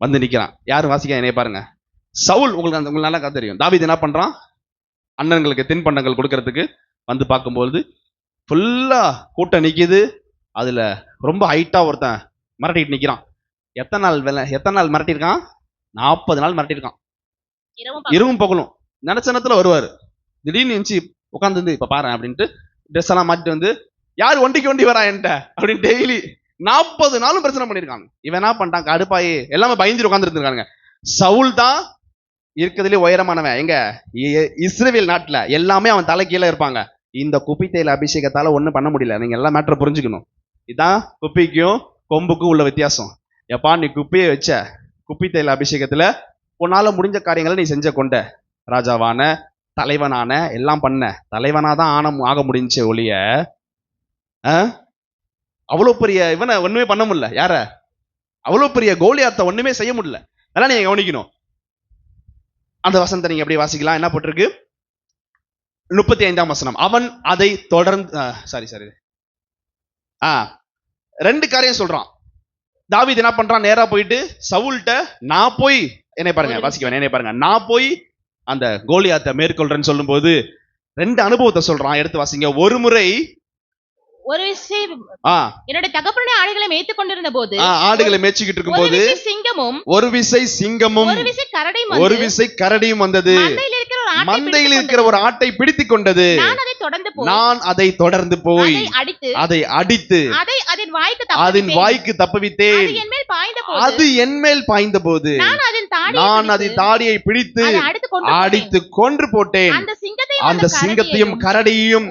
வந்து நிக்கிறான். யாரும் வாசிக்க என்னைய பாருங்க. சவுல், உங்களுக்கு நல்லா தெரியும். தாவீது என்ன பண்றான்? அண்ணன்களுக்கு தின்பண்டங்கள் கொடுக்கறதுக்கு வந்து பார்க்கும்போது ஃபுல்லா கூட்டம் நிக்குது. அதுல ரொம்ப ஹைட்டா ஒருத்தன் மிரட்டிட்டு நிக்கிறான். எத்தனை நாள் மிரட்டிருக்கான்? 40 நாள் மிரட்டிருக்கான். இரவும் பகலும் நினைச்ச நேரத்துல வருவாரு. திடீர்னு எஞ்சி உட்காந்து இப்ப பாரு அப்படின்ட்டு ட்ரெஸ் எல்லாம் மாட்டிட்டு வந்து, யாரு ஒண்டிக்கு வரா என்கிட்ட அப்படின்னு டெய்லி 40 நாளும் பிரச்சனை பண்ணிருக்காங்க. இவன் என்ன பண்ணிட்டான்? கடுப்பாயி எல்லாமே பயந்துட்டு உட்கார்ந்து இருந்திருக்காங்க. சவுல் தான் இருக்கிறதுலே உயரமானவன். எங்க இஸ்ரவேல் நாட்டுல எல்லாமே அவன் தலை கீழே இருப்பாங்க. இந்த குப்பி தைல அபிஷேகத்தால ஒண்ணும் பண்ண முடியல. நீங்க எல்லாம் மேட்டரை புரிஞ்சுக்கணும். இதான் குப்பிக்கும் கொம்புக்கும் உள்ள வித்தியாசம். எப்பா நீ குப்பியை வச்ச, குப்பி தைல அபிஷேகத்துல உன்னால முடிஞ்ச காரியங்களை நீ செஞ்ச கொண்ட, ராஜாவான, தலைவனான, எல்லாம் பண்ண. தலைவனாதான் ஆக முடிஞ்ச ஒளிய அவ்வளவு பெரிய இவனை ஒண்ணுமே பண்ண முடியல. யார? அவ்வளவு பெரிய கோலியாத்த ஒண்ணுமே செய்ய முடியல. அதெல்லாம் நீங்க கவனிக்கணும். அந்த வசனத்தை நீங்க எப்படி வாசிக்கலாம்? என்ன போட்டிருக்கு? 35ஆம் வசனம். அவன் அதை தொடர்ந்து ரெண்டு காரியம் சொல்றான். தாவீது என்ன பண்றான்? நேரா போயிட்டு சவுல்ட்ட, நான் போய் என்னை பாருங்க, வாசிக்குவேன், என்னை பாருங்க, நான் போய் அந்த கோலியாத்தை மேற்கொள்றேன்னு சொல்லும் போது 2 அனுபவத்தை சொல்றான். எடுத்து வாசிங்க. ஒரு முறை ஒரு விஷயம், என்னுடைய தகப்பனுடைய ஆடுகளை மேய்த்துக் கொண்டிருந்த போது, ஆடுகளை மேய்ச்சிக்கிட்டு இருக்கும் போது சிங்கமும் ஒரு விசை சிங்கமும் ஒரு விசை கரடியும் வந்தது. மந்தையில் இருக்கிற ஒரு ஆட்டை பிடித்துக் கொண்டது. நான் அதை தொடர்ந்து போய் அதை அடித்து அதன் வாய்க்கு தப்புவித்தேன். அது என் மேல் பாய்ந்த போது நான் அதன் தாடியை பிடித்து அடித்து கொன்று போட்டேன். அந்த சிங்கத்தையும் கரடியையும்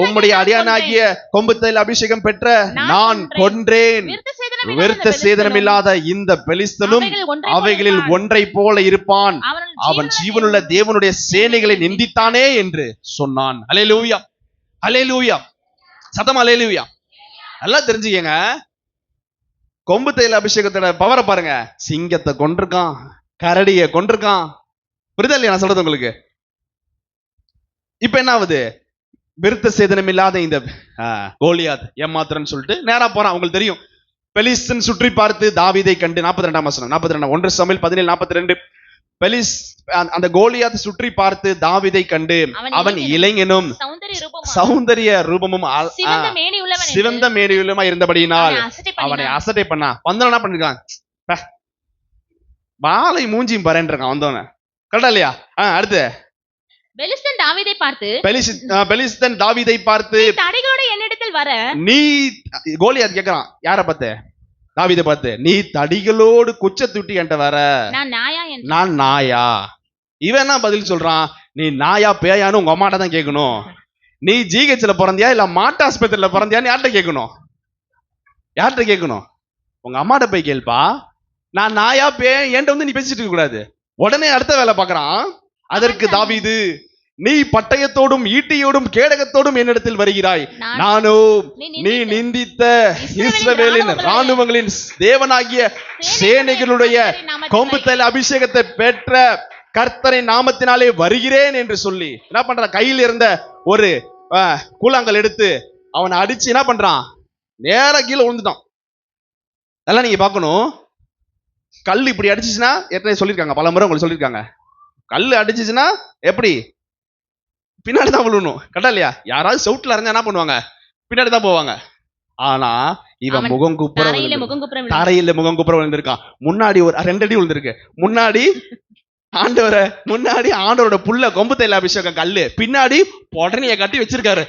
உம்முடைய அடியானாகிய கொம்பு தைல அபிஷேகம் பெற்ற நான் கொன்றேன். விருத்த சேதனம் இல்லாத இந்த பெலிஸ்தனும் அவைகளில் ஒன்றை போல இருப்பான். அவன் ஜீவனுள்ள தேவனுடைய சேனைகளை நிந்தித்தானே என்று சொன்னான். அல்லேலூயா, அல்லேலூயா, சத்தம் அல்லேலூயா. எல்லாம் தெரிஞ்சுக்கங்க. கொம்பு தைல அபிஷேகத்தோட பவரை பாருங்க. சிங்கத்தை கொண்டிருக்கான், கரடிய கொண்டிருக்கான். புரியுதா இல்லையா நான் சொல்றது உங்களுக்கு? இப்ப என்ன ஆகுது? விருத்த சேதனம் இல்லாத இந்த கோலியாத் ஏமாத்துறன்னு சொல்லிட்டு நேரா போறான். உங்களுக்கு தெரியும், பெலிஸ்தன் சுற்றி பார்த்து தாவீதை கண்டு 42ஆம் வசனம், 42 1 சாமுவேல் 17:42. அந்த கோலியாத் சுற்றி பார்த்து தாவீதை கண்டு அவன் இளைஞனும் சௌந்தரிய ரூபமும் சிவந்த மேனியுள்ளமா இருந்தபடியினால் அவனை அசட்டை பண்ணா. வந்தவன் என்ன பண்ணிருக்கான்? வாளை மூஞ்சியும் பரேன்றான் வந்தவன. கரெக்டா இல்லையா? அடுத்து பெலிஸ்தன் தாவீதை பார்த்து தடிகளோட என்னிடத்தில் வர, நீ கோலியாத் கேக்குறான் யார பார்த்து? தாவீதை பார்த்து, நீ தடிகளோடு குச்ச துட்டி என்கிட்ட வர, நான் நாயா? இவன் என்ன பதில் சொல்றான்? நீ நாயா பேயான்னு உங்க அம்மாட்ட தான் கேட்கணும். நீ ஜிஹெச்ல பிறந்தியா இல்ல மாட்டு ஆஸ்பத்திரியில பிறந்தியான்னு யார்கிட்ட கேட்கணும்? யார்கிட்ட கேட்கணும்? உங்க அம்மாட்ட போய் கேள்பா. நான் நாயா பேயா என்கிட்ட வந்து நீ பேசிட்டு இருக்க கூடாது. உடனே அடுத்த வேலை பாக்குறான். அதற்கு தாவீது, நீ பட்டயத்தோடும் ஈட்டியோடும் கேடகத்தோடும் என்னிடத்தில் வருகிறாய். நானோ நீ நிந்தித்த இஸ்ரவேலின் ராணுவங்களின் தேவனாகிய சேனைகளுடைய கொம்பு தைல அபிஷேகத்தை பெற்ற கர்த்தரின் நாமத்தினாலே வருகிறேன் என்று சொல்லி என்ன பண்றான்? கையில் இருந்த ஒரு கூழாங்கல் எடுத்து அவனை அடிச்சு என்ன பண்றான்? நேரா கீழே விழுந்துட்டான். அதெல்லாம் நீங்க பார்க்கணும். கல் இப்படி அடிச்சுச்சுன்னா, ஏற்கனவே சொல்லியிருக்காங்க, பல முறை உங்களுக்கு சொல்லியிருக்காங்க, கல் அடிச்சுச்சுன்னா எப்படி? பின்னாடி தான் விழுணும். கரெக்டா இல்லையா? யாராவது சவுட்ல இருந்தா என்ன பண்ணுவாங்க? பின்னாடி தான் போவாங்க. ஆனா இவன் முகம் குப்புற தரையில முகம் குப்புற விழுந்திருக்கான். முன்னாடி ஒரு 2 அடி விழுந்திருக்கு. முன்னாடி ஆண்டவரோட புள்ள கொம்பு தைல அபிஷேகம் கல்லு, பின்னாடி பொடனைய கட்டி வச்சிருக்காரு.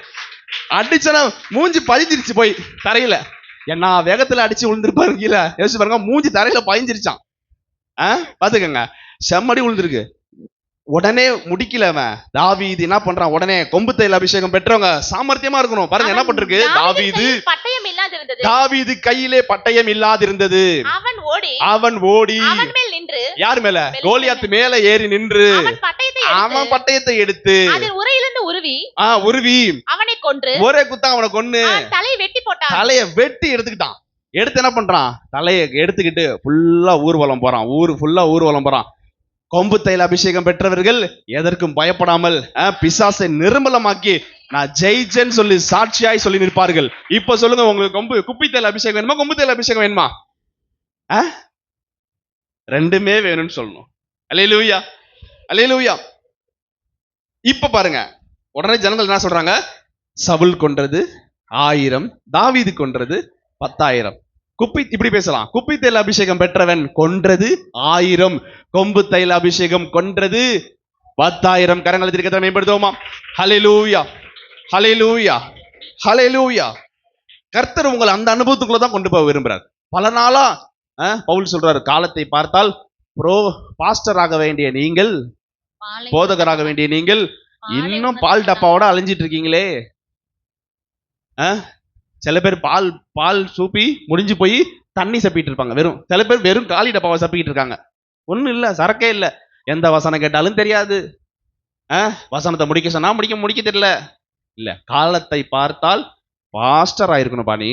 அடிச்சனா மூஞ்சி பதிஞ்சிருச்சு போய் தரையில. என்ன வேகத்துல அடிச்சு விழுந்திருப்பாரு கீழே. யோசிச்சு பாருங்க, மூஞ்சி தரையில பதிஞ்சிருச்சான். பாத்துக்கங்க, செம்மடி விழுந்திருக்கு. உடனே முடிக்கல அவன். தாவீது என்ன பண்றான்? உடனே கொம்பு தைல அபிஷேகம் பெற்றவங்க சாமர்த்தியமா இருக்கணும். பாருங்க என்ன பண்றது? தாவீது கையிலே பட்டயம் இல்லாதிருந்தது. அவன் ஓடி யார் மேல? கோலியாத் மேல ஏறி நின்று அவன் பட்டயத்தை எடுத்து உருவி அவனை கொன்று, ஒரே குத்தா அவனை கொன்னு தலைய வெட்டி எடுத்துக்கிட்டான். எடுத்து என்ன பண்றான்? தலையை எடுத்துக்கிட்டு ஃபுல்லா ஊர்வலம் போறான். ஊர் ஃபுல்லா ஊர்வலம் போறான். கொம்பு தைல அபிஷேகம் பெற்றவர்கள் எதற்கும் பயப்படாமல் பிசாசை நிர்மலமாக்கி நான் ஜெயிச்சேன்னு சொல்லி சாட்சியாய் சொல்லி நிற்பார்கள். இப்ப சொல்லுங்க, உங்களுக்கு குப்பி தைல அபிஷேகம் வேணுமா? கொம்பு தைல அபிஷேகம் வேணுமா? ரெண்டுமே வேணும்னு சொல்லணும். அல்லேலூயா, அல்லேலூயா. இப்ப பாருங்க, உடனே ஜனங்கள் என்ன சொல்றாங்க? சவுல் கொன்றது 1000, தாவீது கொன்றது 10,000. இப்படி பேசலாம். குப்பி தைல அபிஷேகம் பெற்றவன் கொன்றது 1000, கொம்பு தைல அபிஷேகம் கொன்றது 10,000. கரங்களை திருக்கத்தை மேம்படுத்துவோமா? ஹல்லேலூயா, ஹல்லேலூயா, ஹல்லேலூயா. கர்த்தர் உங்களை அந்த அனுபவத்துக்குள்ள தான் கொண்டு போக விரும்புறார். பல நாளா பவுல் சொல்றாரு, காலத்தை பார்த்தால் பாஸ்டர் ஆக வேண்டிய நீங்கள், போதகராக வேண்டிய நீங்கள் இன்னும் பால் டப்பாவோட அலைஞ்சிட்டு இருக்கீங்களே. சில பேர் பால் சூப்பி முடிஞ்சு போய் தண்ணி சப்பிட்டு இருப்பாங்க. சில பேர் வெறும் காலி டப்பாவை சப்பிக்கிட்டு இருக்காங்க. ஒண்ணும் இல்ல, சரக்கே இல்ல. எந்த வசனம் கேட்டாலும் தெரியாது. வசனத்தை முடிக்க சொன்னா முடிக்க தெரியல. இல்ல, காலத்தை பார்த்தால் பாஸ்டர் ஆயிருக்கணும் பாணி.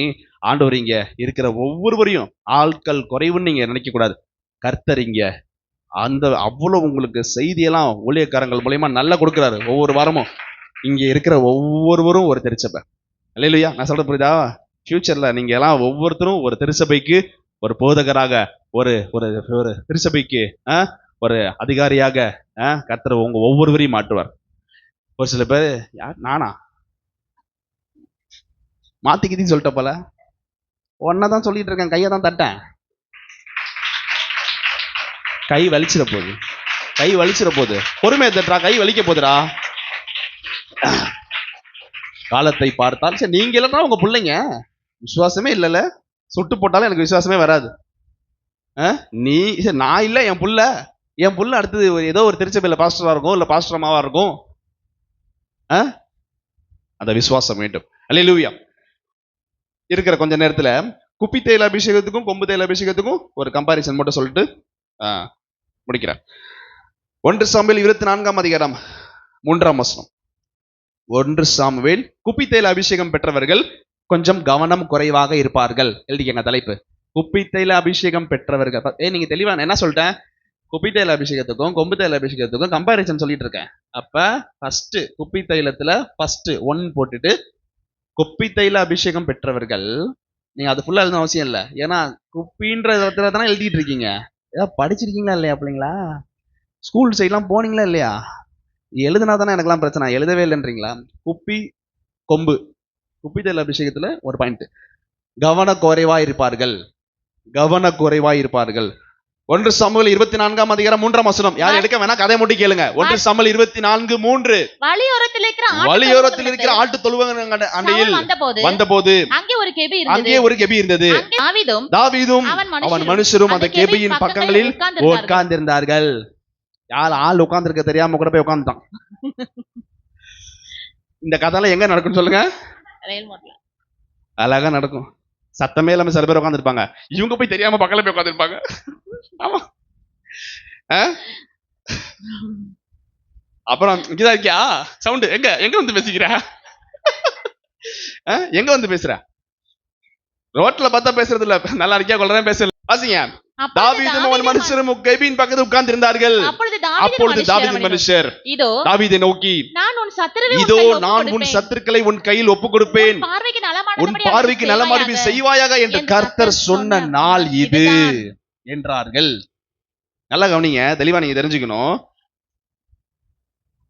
ஆண்டவர் இங்க இருக்கிற ஒவ்வொருவரையும் ஆட்கள் குறைவுன்னு நீங்க நினைக்க கூடாது. கர்த்தர் இங்க அவ்வளவு உங்களுக்கு செய்தியெல்லாம் ஊழியக்காரங்கள் மூலமா நல்லா கொடுக்குறாரு. ஒவ்வொரு வாரமும் இங்க இருக்கிற ஒவ்வொருவரும் ஒரு திருச்சபை. அல்லேலூயா. நான் சொல்றது புரியுதா? ஃபியூச்சர்ல நீங்க எல்லாம் ஒவ்வொருத்தரும் ஒரு திருச்சபைக்கு ஒரு போதகராக, ஒரு ஒரு திருச்சபைக்கு ஒரு அதிகாரியாக கர்த்தர் உங்க ஒவ்வொருவரையும் மாட்டுவார். ஒரு சில பேர், நானா மாத்திக்கிதின்னு சொல்லிட்ட போல, ஒன்னதான் சொல்லிட்டு இருக்கேன், கையை தான் தட்டேன், கை வலிச்சிட போகுது. பொறுமையை தட்டுறா, கை வலிக்க போகுதுடா. காலத்தை பார்த்தால் சரி, நீங்க இல்லைன்னா உங்க பிள்ளைங்க விசுவாசமே இல்லைல்ல, சுட்டு போட்டாலும் எனக்கு விசுவாசமே வராது. நீ நான் இல்லை, என் புள்ள அடுத்தது ஏதோ ஒரு திருச்சபையில பாஸ்டரா இருக்கும், இல்ல பாஸ்டரமாவா இருக்கும். அந்த விசுவாசம் வேண்டும். அல்லேலூயா. இருக்கிற கொஞ்ச நேரத்துல குப்பி தைல அபிஷேகத்துக்கும் கொம்பு தைல அபிஷேகத்துக்கும் ஒரு கம்பாரிசன் மட்டும் சொல்லிட்டு முடிக்கிறேன். 1 சாமுவேல் 24ஆம் அதிகாரம் 3ஆம் வசனம். 1 சாமுவேல், குப்பி தைல அபிஷேகம் பெற்றவர்கள் கொஞ்சம் கவனம் குறைவாக இருப்பார்கள். எழுதிக்கங்க தலைப்பு, குப்பி தைல அபிஷேகம் பெற்றவர்கள். நீங்க தெளிவா என்ன சொல்லிட்டேன்? குப்பி தைல அபிஷேகத்துக்கும் கொம்பு தைல அபிஷேகத்துக்கும் கம்பாரிசன் சொல்லிட்டு இருக்கேன். அப்ப ஃபர்ஸ்ட் குப்பி தைலத்துல ஃபர்ஸ்ட் 1 போட்டுட்டு, குப்பி தைல அபிஷேகம் பெற்றவர்கள். நீங்க அது ஃபுல்லா எழுதணும் அவசியம் இல்லை, ஏன்னா குப்பின்ற இடத்துல தானே எழுதிட்டு இருக்கீங்க. ஏதாவது படிச்சிருக்கீங்களா இல்லையா பிள்ளைங்களா? ஸ்கூல் சைட்லாம் போனீங்களா இல்லையா? எழுதுனா தானே எனக்கெல்லாம் பிரச்சனை, எழுதவே இல்லைன்றீங்களா? கொம்பு குப்பி தைல அபிஷேகத்துல ஒரு பாயிண்ட், கவனக்குறைவா இருப்பார்கள். 1 சாமுவேல் 24ஆம் அதிகாரம் 3ஆம் வசனம். யார் எடுக்க வேணா, கதை மட்டும் கேளுங்க. 1 சாமுவேல் 24:3. வழியோரத்தில் இருக்கிற ஆட்டு தொழுவங்கள் அண்டையில் வந்தபோது அங்கே ஒரு கெபி இருந்தது. தாவீதும் அவன் மனுஷரும் அந்த கெபியின் பக்கங்களில் உட்கார்ந்திருந்தார்கள். யார் ஆள் உட்கார்ந்திருக்க தெரியாம கூட போய் உட்கார்ந்துட்டான். இந்த கதைலாம் எங்க நடக்கும் சொல்லுங்க? அழகா நடக்கும். சத்தமே இல்லாம சில பேர் உட்காந்துருப்பாங்க, இவங்க போய் தெரியாம பக்கத்துல போய் உட்காந்துருப்பாங்க. ஆமா. அப்புறம் இங்கதான் இருக்கியா, சவுண்ட் எங்க வந்து பேசிக்கிற? எங்க வந்து பேசுற? ரோட்ல பார்த்தா பேசுறது இல்ல, நல்லா இருக்கியா கொள்றேன் பேசல. வாசிங்க. தாவீதும் அவன் மனுஷரும் கெபியின் பக்கத்தில் உட்கார்ந்து இருந்தார்கள். அப்பொழுது தாவீது மனுஷர் தாவீதை நோக்கி, இதோ நான் உன் சத்துருக்களை உன் கையில் ஒப்புக் கொடுப்பேன், உன் பார்வைக்கு நலமானதை செய்வாயாக என்று கர்த்தர் சொன்ன நாள் இது என்றார்கள். நல்லா கவனிங்க, தெளிவா நீங்க தெரிஞ்சுக்கணும்.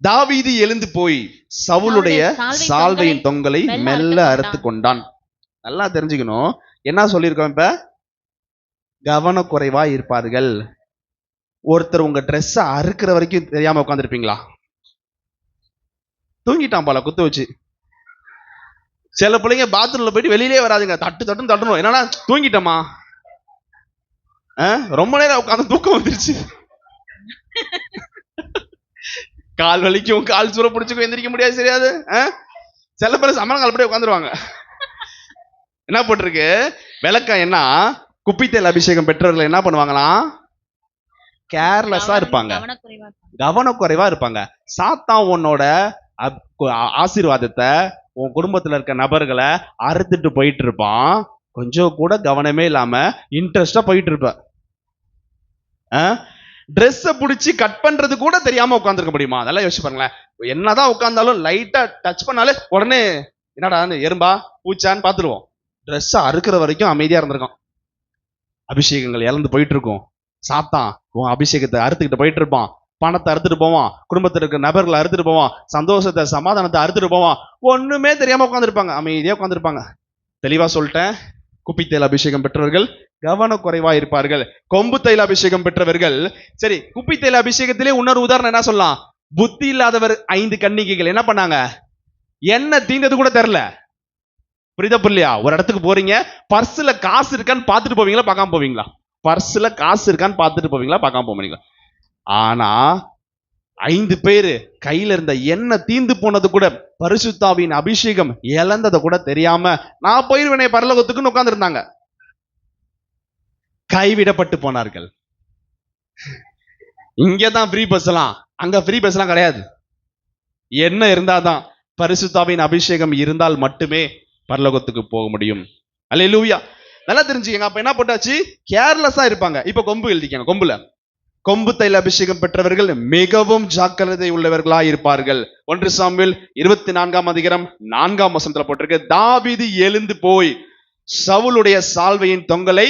தாவீது எழுந்து போய் சவுலுடைய சால்வையின் தொங்கலை மெல்ல அறுத்து கொண்டான். நல்லா தெரிஞ்சுக்கணும். என்ன சொல்லியிருக்கோம் இப்ப? கவனக்குறைவா இருப்பார்கள். ஒருத்தர் உங்க ட்ரெஸ் அறுக்கிற வரைக்கும் தெரியாம உட்காந்துருப்பீங்களா? தூங்கிட்டான் போல குத்து வச்சு. சில பிள்ளைங்க பாத்ரூம்ல போயிட்டு வெளியிலே வராதுங்க, தட்டணும். என்னன்னா தூங்கிட்டோமா, ரொம்ப நேரம் உட்காந்து தூக்கம் வந்துருச்சு, கால் வலிக்கும், கால் சூற பிடிச்சுக்கும், எந்திரிக்க முடியாது, சரியாது. சில பேர் சமணங்கால் அப்படியே உட்காந்துருவாங்க. என்ன போட்டிருக்கு விளக்கம்? என்ன குப்பி தைல அபிஷேகம் பெற்றவர்கள் என்ன பண்ணுவாங்களாம்? கேர்லெஸ்ஸா இருப்பாங்க, கவனக்குறைவா இருப்பாங்க. சாத்தான் உன்னோட ஆசீர்வாதத்தை, உன் குடும்பத்துல இருக்க நபர்களை அறுத்துட்டு போயிட்டு இருப்பான். கொஞ்சம் கூட கவனமே இல்லாம இன்ட்ரெஸ்டா போயிட்டு இருப்ப. ட்ரெஸ்ஸை பிடிச்சி கட் பண்றது கூட தெரியாம உட்காந்துருக்க முடியுமா? அதெல்லாம் யோசிச்சு பாருங்களேன். என்னதான் உட்கார்ந்தாலும் லைட்டா டச் பண்ணாலே உடனே என்னடா எறும்பா பூச்சான்னு பாத்துருவோம். ட்ரெஸ் அறுக்கிற வரைக்கும் அமைதியா இருந்திருக்கும். அபிஷேகங்கள் இழந்து போயிட்டு இருக்கும். சாத்தான் உன் அபிஷேகத்தை அறுத்துக்கிட்டு போயிட்டு இருப்பான். பணத்தை அறுத்துட்டு போவான், குடும்பத்தில் இருக்கிற நபர்களை அறுத்துட்டு போவான், சந்தோஷத்தை சமாதானத்தை அறுத்துட்டு போவான். ஒண்ணுமே தெரியாம உட்காந்துருப்பாங்க, அமைதியா உட்காந்துருப்பாங்க. தெளிவா சொல்லிட்டேன், குப்பி தைல அபிஷேகம் பெற்றவர்கள் கவனக்குறைவா இருப்பார்கள். கொம்பு தைல அபிஷேகம் பெற்றவர்கள், சரி குப்பி தைல அபிஷேகத்திலே இன்னொரு உதாரணம் என்ன சொல்லலாம்? புத்தி இல்லாதவர் 5 கன்னிகைகள் என்ன பண்ணாங்க? என்ன தீந்தது கூட தெரியல. புரியுதா புரியலையா? ஒரு இடத்துக்கு போறீங்க, பர்ஸ்ல காசு இருக்கான்னு பார்த்துட்டு போவீங்களா, பார்க்காம போவீங்களா? பர்ஸ்ல காசு இருக்கான்னு பார்த்துட்டு போவீங்களா, பார்க்காம போவீங்களா? ஆனா 5 பேரு கையில இருந்த எண்ணெய் தீந்து போனது கூட, பரிசுத்தாவின் அபிஷேகம் இழந்ததை கூட தெரியாம நான் போயிருவேனே பரலோகத்துக்குன்னு உட்கார்ந்து இருந்தாங்க. கைவிடப்பட்டு போனார்கள். இங்கதான் ஃப்ரீ பஸ் எல்லாம், அங்க ஃப்ரீ பஸ் எல்லாம் கிடையாது. என்ன இருந்தாதான், பரிசுத்தாவின் அபிஷேகம் இருந்தால் மட்டுமே பரலோகத்துக்கு போக முடியும். அல்லேலூயா. நல்லா தெரிஞ்சுக்கங்க. அப்ப என்ன போட்டாச்சு? கேர்லெஸ்ஸா இருப்பாங்க. இப்ப கொம்பு எழுதிக்கங்க. கொம்புல கொம்பு தைல அபிஷேகம் பெற்றவர்கள் மிகவும் ஜாக்கிரதை உள்ளவர்களா இருப்பார்கள். 1 சாமுவேல் 24ஆம் அதிகாரம் 4ஆம் வசனத்துல போட்டிருக்கு, தாவீது எழுந்து போய் சவுலுடைய சால்வையின் தொங்கலை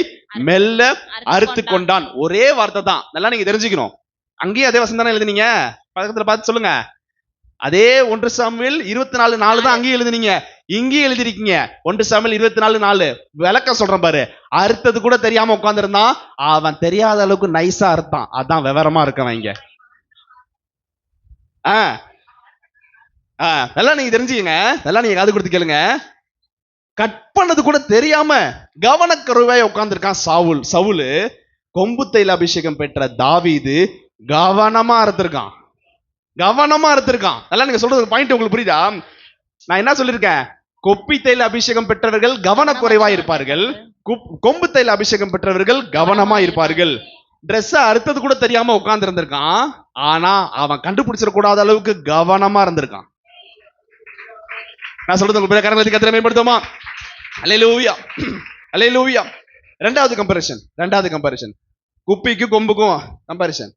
மெல்ல அறுத்து கொண்டான். ஒரே வார்த்தை தான், நல்லா நீங்க தெரிஞ்சுக்கணும். அங்கேயும் அதே வசனம் தானே எழுதுனீங்க, பக்கத்துல பார்த்து சொல்லுங்க. அதே 1 சாமுவேல் 24:4 தான் அங்கேயும் எழுதுனீங்க, இங்கேயும் எழுதிருக்கீங்க. 1 சாமுவேல் 24:4 விளக்கம் சொல்றேன் பாரு. அறுத்தது கூட தெரியாம உட்கார்ந்து இருந்தான், அவன் தெரியாத அளவுக்கு நைஸா அறுத்தான். அதான் விவரமா இருக்கவன் இங்க. நல்லா நீங்க தெரிஞ்சுக்கங்க, நல்லா நீங்க காது கொடுத்து கேளுங்க. கட் பண்ணது கூட தெரியாம கவனக்குறைவாய் உட்கார்ந்து இருக்கான் சவுல். கொம்பு தைல அபிஷேகம் பெற்ற தாவீது கவனமா அறுத்திருக்கான். நல்லா நீங்க சொல்றது பாயிண்ட் உங்களுக்கு புரியுதா? நான் என்ன சொல்லிருக்கேன்? கொப்பி தைல அபிஷேகம் பெற்றவர்கள் கவனக்குறைவா இருப்பார்கள், கொம்பு தைல அபிஷேகம் பெற்றவர்கள் கவனமா இருப்பார்கள். ட்ரெஸ் அறுத்தது கூட தெரியாம உட்கார்ந்து இருந்திருக்கான், ஆனா அவன் கண்டுபிடிச்சிட கூடாத அளவுக்கு கவனமா இருந்திருக்கான். நான் சொல்றது உங்களுக்கு கரங்களை கத்திர மேம்படுத்துமா? அல்லேலூயா, அல்லேலூயா. ரெண்டாவது கம்பேரிசன் குப்பிக்கு கொம்புக்கும் கம்பேரிசன்.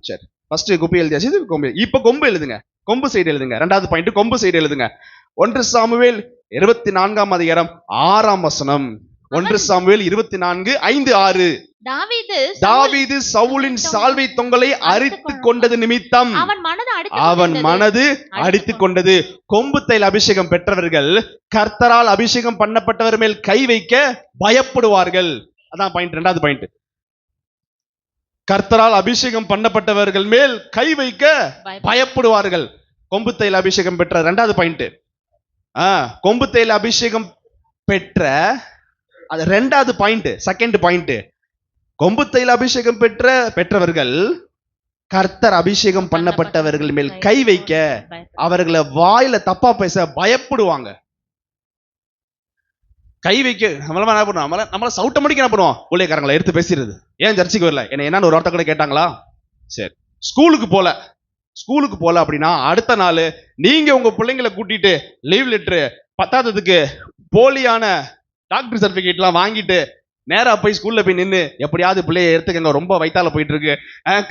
சரி, ஃபர்ஸ்ட் குப்பி எழுதியாச்சு, கொம்பு. இப்ப கொம்பு எழுதுங்க, கொம்பு சைடு எழுதுங்க. ரெண்டாவது பாயிண்ட் கொம்பு சைடு எழுதுங்க. 1 சாமுவேல் 24ஆம் அதிகாரம் 6ஆம் வசனம். 1 சாமுவேல் 24:5-6. தாவீது சவுலின் சால்வை தொங்கலை அரித்து கொண்டது நிமித்தம் அவன் மனது அடித்துக் கொண்டது. கொம்பு தைல அபிஷேகம் பெற்றவர்கள் கர்த்தரால் அபிஷேகம் பண்ணப்பட்டவர் மேல் கை வைக்க பயப்படுவார்கள். அதான் பாயிண்ட், ரெண்டாவது பாயிண்ட். கர்த்தரால் அபிஷேகம் பண்ணப்பட்டவர்கள் மேல் கை வைக்க பயப்படுவார்கள். கொம்பு தைல அபிஷேகம் பெற்ற ரெண்டாவது பாயிண்ட். கொம்பு தைல அபிஷேகம் பெற்ற அது ரெண்டாவது பாயிண்ட். செகண்ட் பாயிண்ட், கொம்பு தைல அபிஷேகம் பெற்றவர்கள் கர்த்தர் அபிஷேகம் பண்ணப்பட்டவர்கள் மேல் கை வைக்க, அவர்களை வாயில தப்பா பேச பயப்படுவாங்க. கை வைக்க நம்மள என்ன பண்ணுவோம்? நம்மள சவுட்ட மடிக்க என்ன பண்ணுவோம்? ஊழியக்காரங்களை எடுத்து பேசிடுறது. ஏன் சர்ச்சைக்கு வரல, என்ன என்னன்னு ஒரு வார்த்தை கூட கேட்டாங்களா? சரி, ஸ்கூலுக்கு போல அப்படின்னா அடுத்த நாள் நீங்க உங்க பிள்ளைங்களை கூட்டிட்டு லீவ் லெட்டர் பத்தாததுக்கு போலியான டாக்டர் சர்டிபிகேட்லாம் வாங்கிட்டு நேரா போய் ஸ்கூல்ல போய் நின்று எப்படியாவது பிள்ளைய எடுத்துக்கங்க, ரொம்ப வயித்தால போயிட்டு இருக்கு,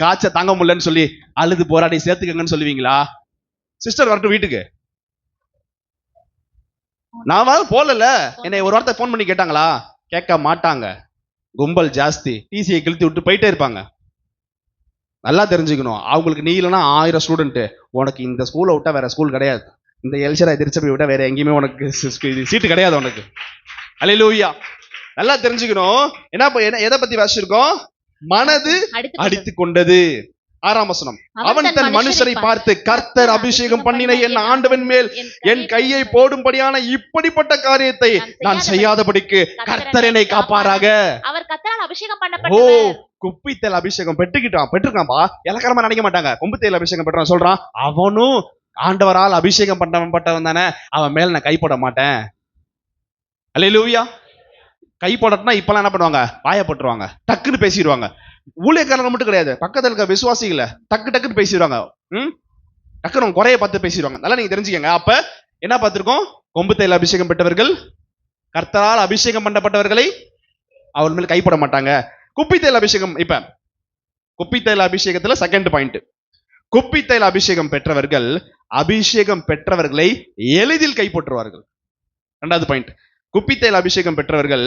காய்ச்ச தாங்க முடியலன்னு சொல்லி அழுது போராடி சேர்த்துக்கங்கன்னு சொல்லுவீங்களா? சிஸ்டர் வரட்டும் வீட்டுக்கு. நான் போல என்னை ஒரு வார்த்தை போன் பண்ணி கேட்டாங்களா? கேட்க மாட்டாங்க. கும்பல் ஜாஸ்தி, டிசியை கிழித்து விட்டு போயிட்டே இருப்பாங்க. நல்லா தெரிஞ்சுக்கணும், அவங்களுக்கு நீ இல்லைன்னா 1000 ஸ்டூடெண்ட், உனக்கு இந்த ஸ்கூலை விட்டா வேற ஸ்கூல் கிடையாது, இந்த எல்சரா திருச்சபை விட்டா வேற எங்கேயுமே உனக்கு சீட்டு கிடையாது உனக்கு. அல்லேலூயா. நல்லா தெரிஞ்சுக்கணும். என்ன எதை பத்தி வாசிச்சிருக்கோம்? மனது அடித்துக் கொண்டது. 6ஆம் வசனம். அவன் தன் மனுஷரை பார்த்து, கர்த்தர் அபிஷேகம் பண்ணின என் ஆண்டவன் மேல் என் கையை போடும்படியான இப்படிப்பட்ட காரியத்தை நான் செய்யாதபடிக்கு கர்த்தர் என்னை காப்பாராக. அவர் கர்த்தரால் அபிஷேகம் பண்ணப்பட்டவர். குப்பி தைல அபிஷேகம் பெற்றிருக்கான்பா. இலக்காரமா நினைக்க மாட்டாங்க. கொம்பு தைல அபிஷேகம் பெற்றான் சொல்றான், அவனும் ஆண்டவரால் அபிஷேகம் பண்ணப்பட்டவன் தானே, அவன் மேல நான் கை போட மாட்டேன். அல்லேலூயா. கை போடட்டும்னா இப்பெல்லாம் என்ன பண்ணுவாங்க? வாயப்பட்டுருவாங்க, டக்குன்னு பேசிடுவாங்க. ஊழியக்காரங்க மட்டும் கிடையாது, பக்கத்தில் இருக்க விசுவாசிகளை டக்குன்னு பேசிடுவாங்க. டக்குன்னு குறைய பார்த்து பேசிடுவாங்க. நல்லா நீங்க தெரிஞ்சுக்கங்க. அப்ப என்ன பார்த்திருக்கோம்? கொம்பு தைல அபிஷேகம் பெற்றவர்கள் கர்த்தரால் அபிஷேகம் பண்ணப்பட்டவர்களை அவர் மேல் கைப்பட மாட்டாங்க. குப்பி தைல அபிஷேகம். இப்ப குப்பி தைல அபிஷேகத்துல செகண்ட் பாயிண்ட், குப்பி தைல அபிஷேகம் பெற்றவர்களை எளிதில் கைப்பற்றுவார்கள். ரெண்டாவது பாயிண்ட், குப்பி தைல அபிஷேகம் பெற்றவர்கள்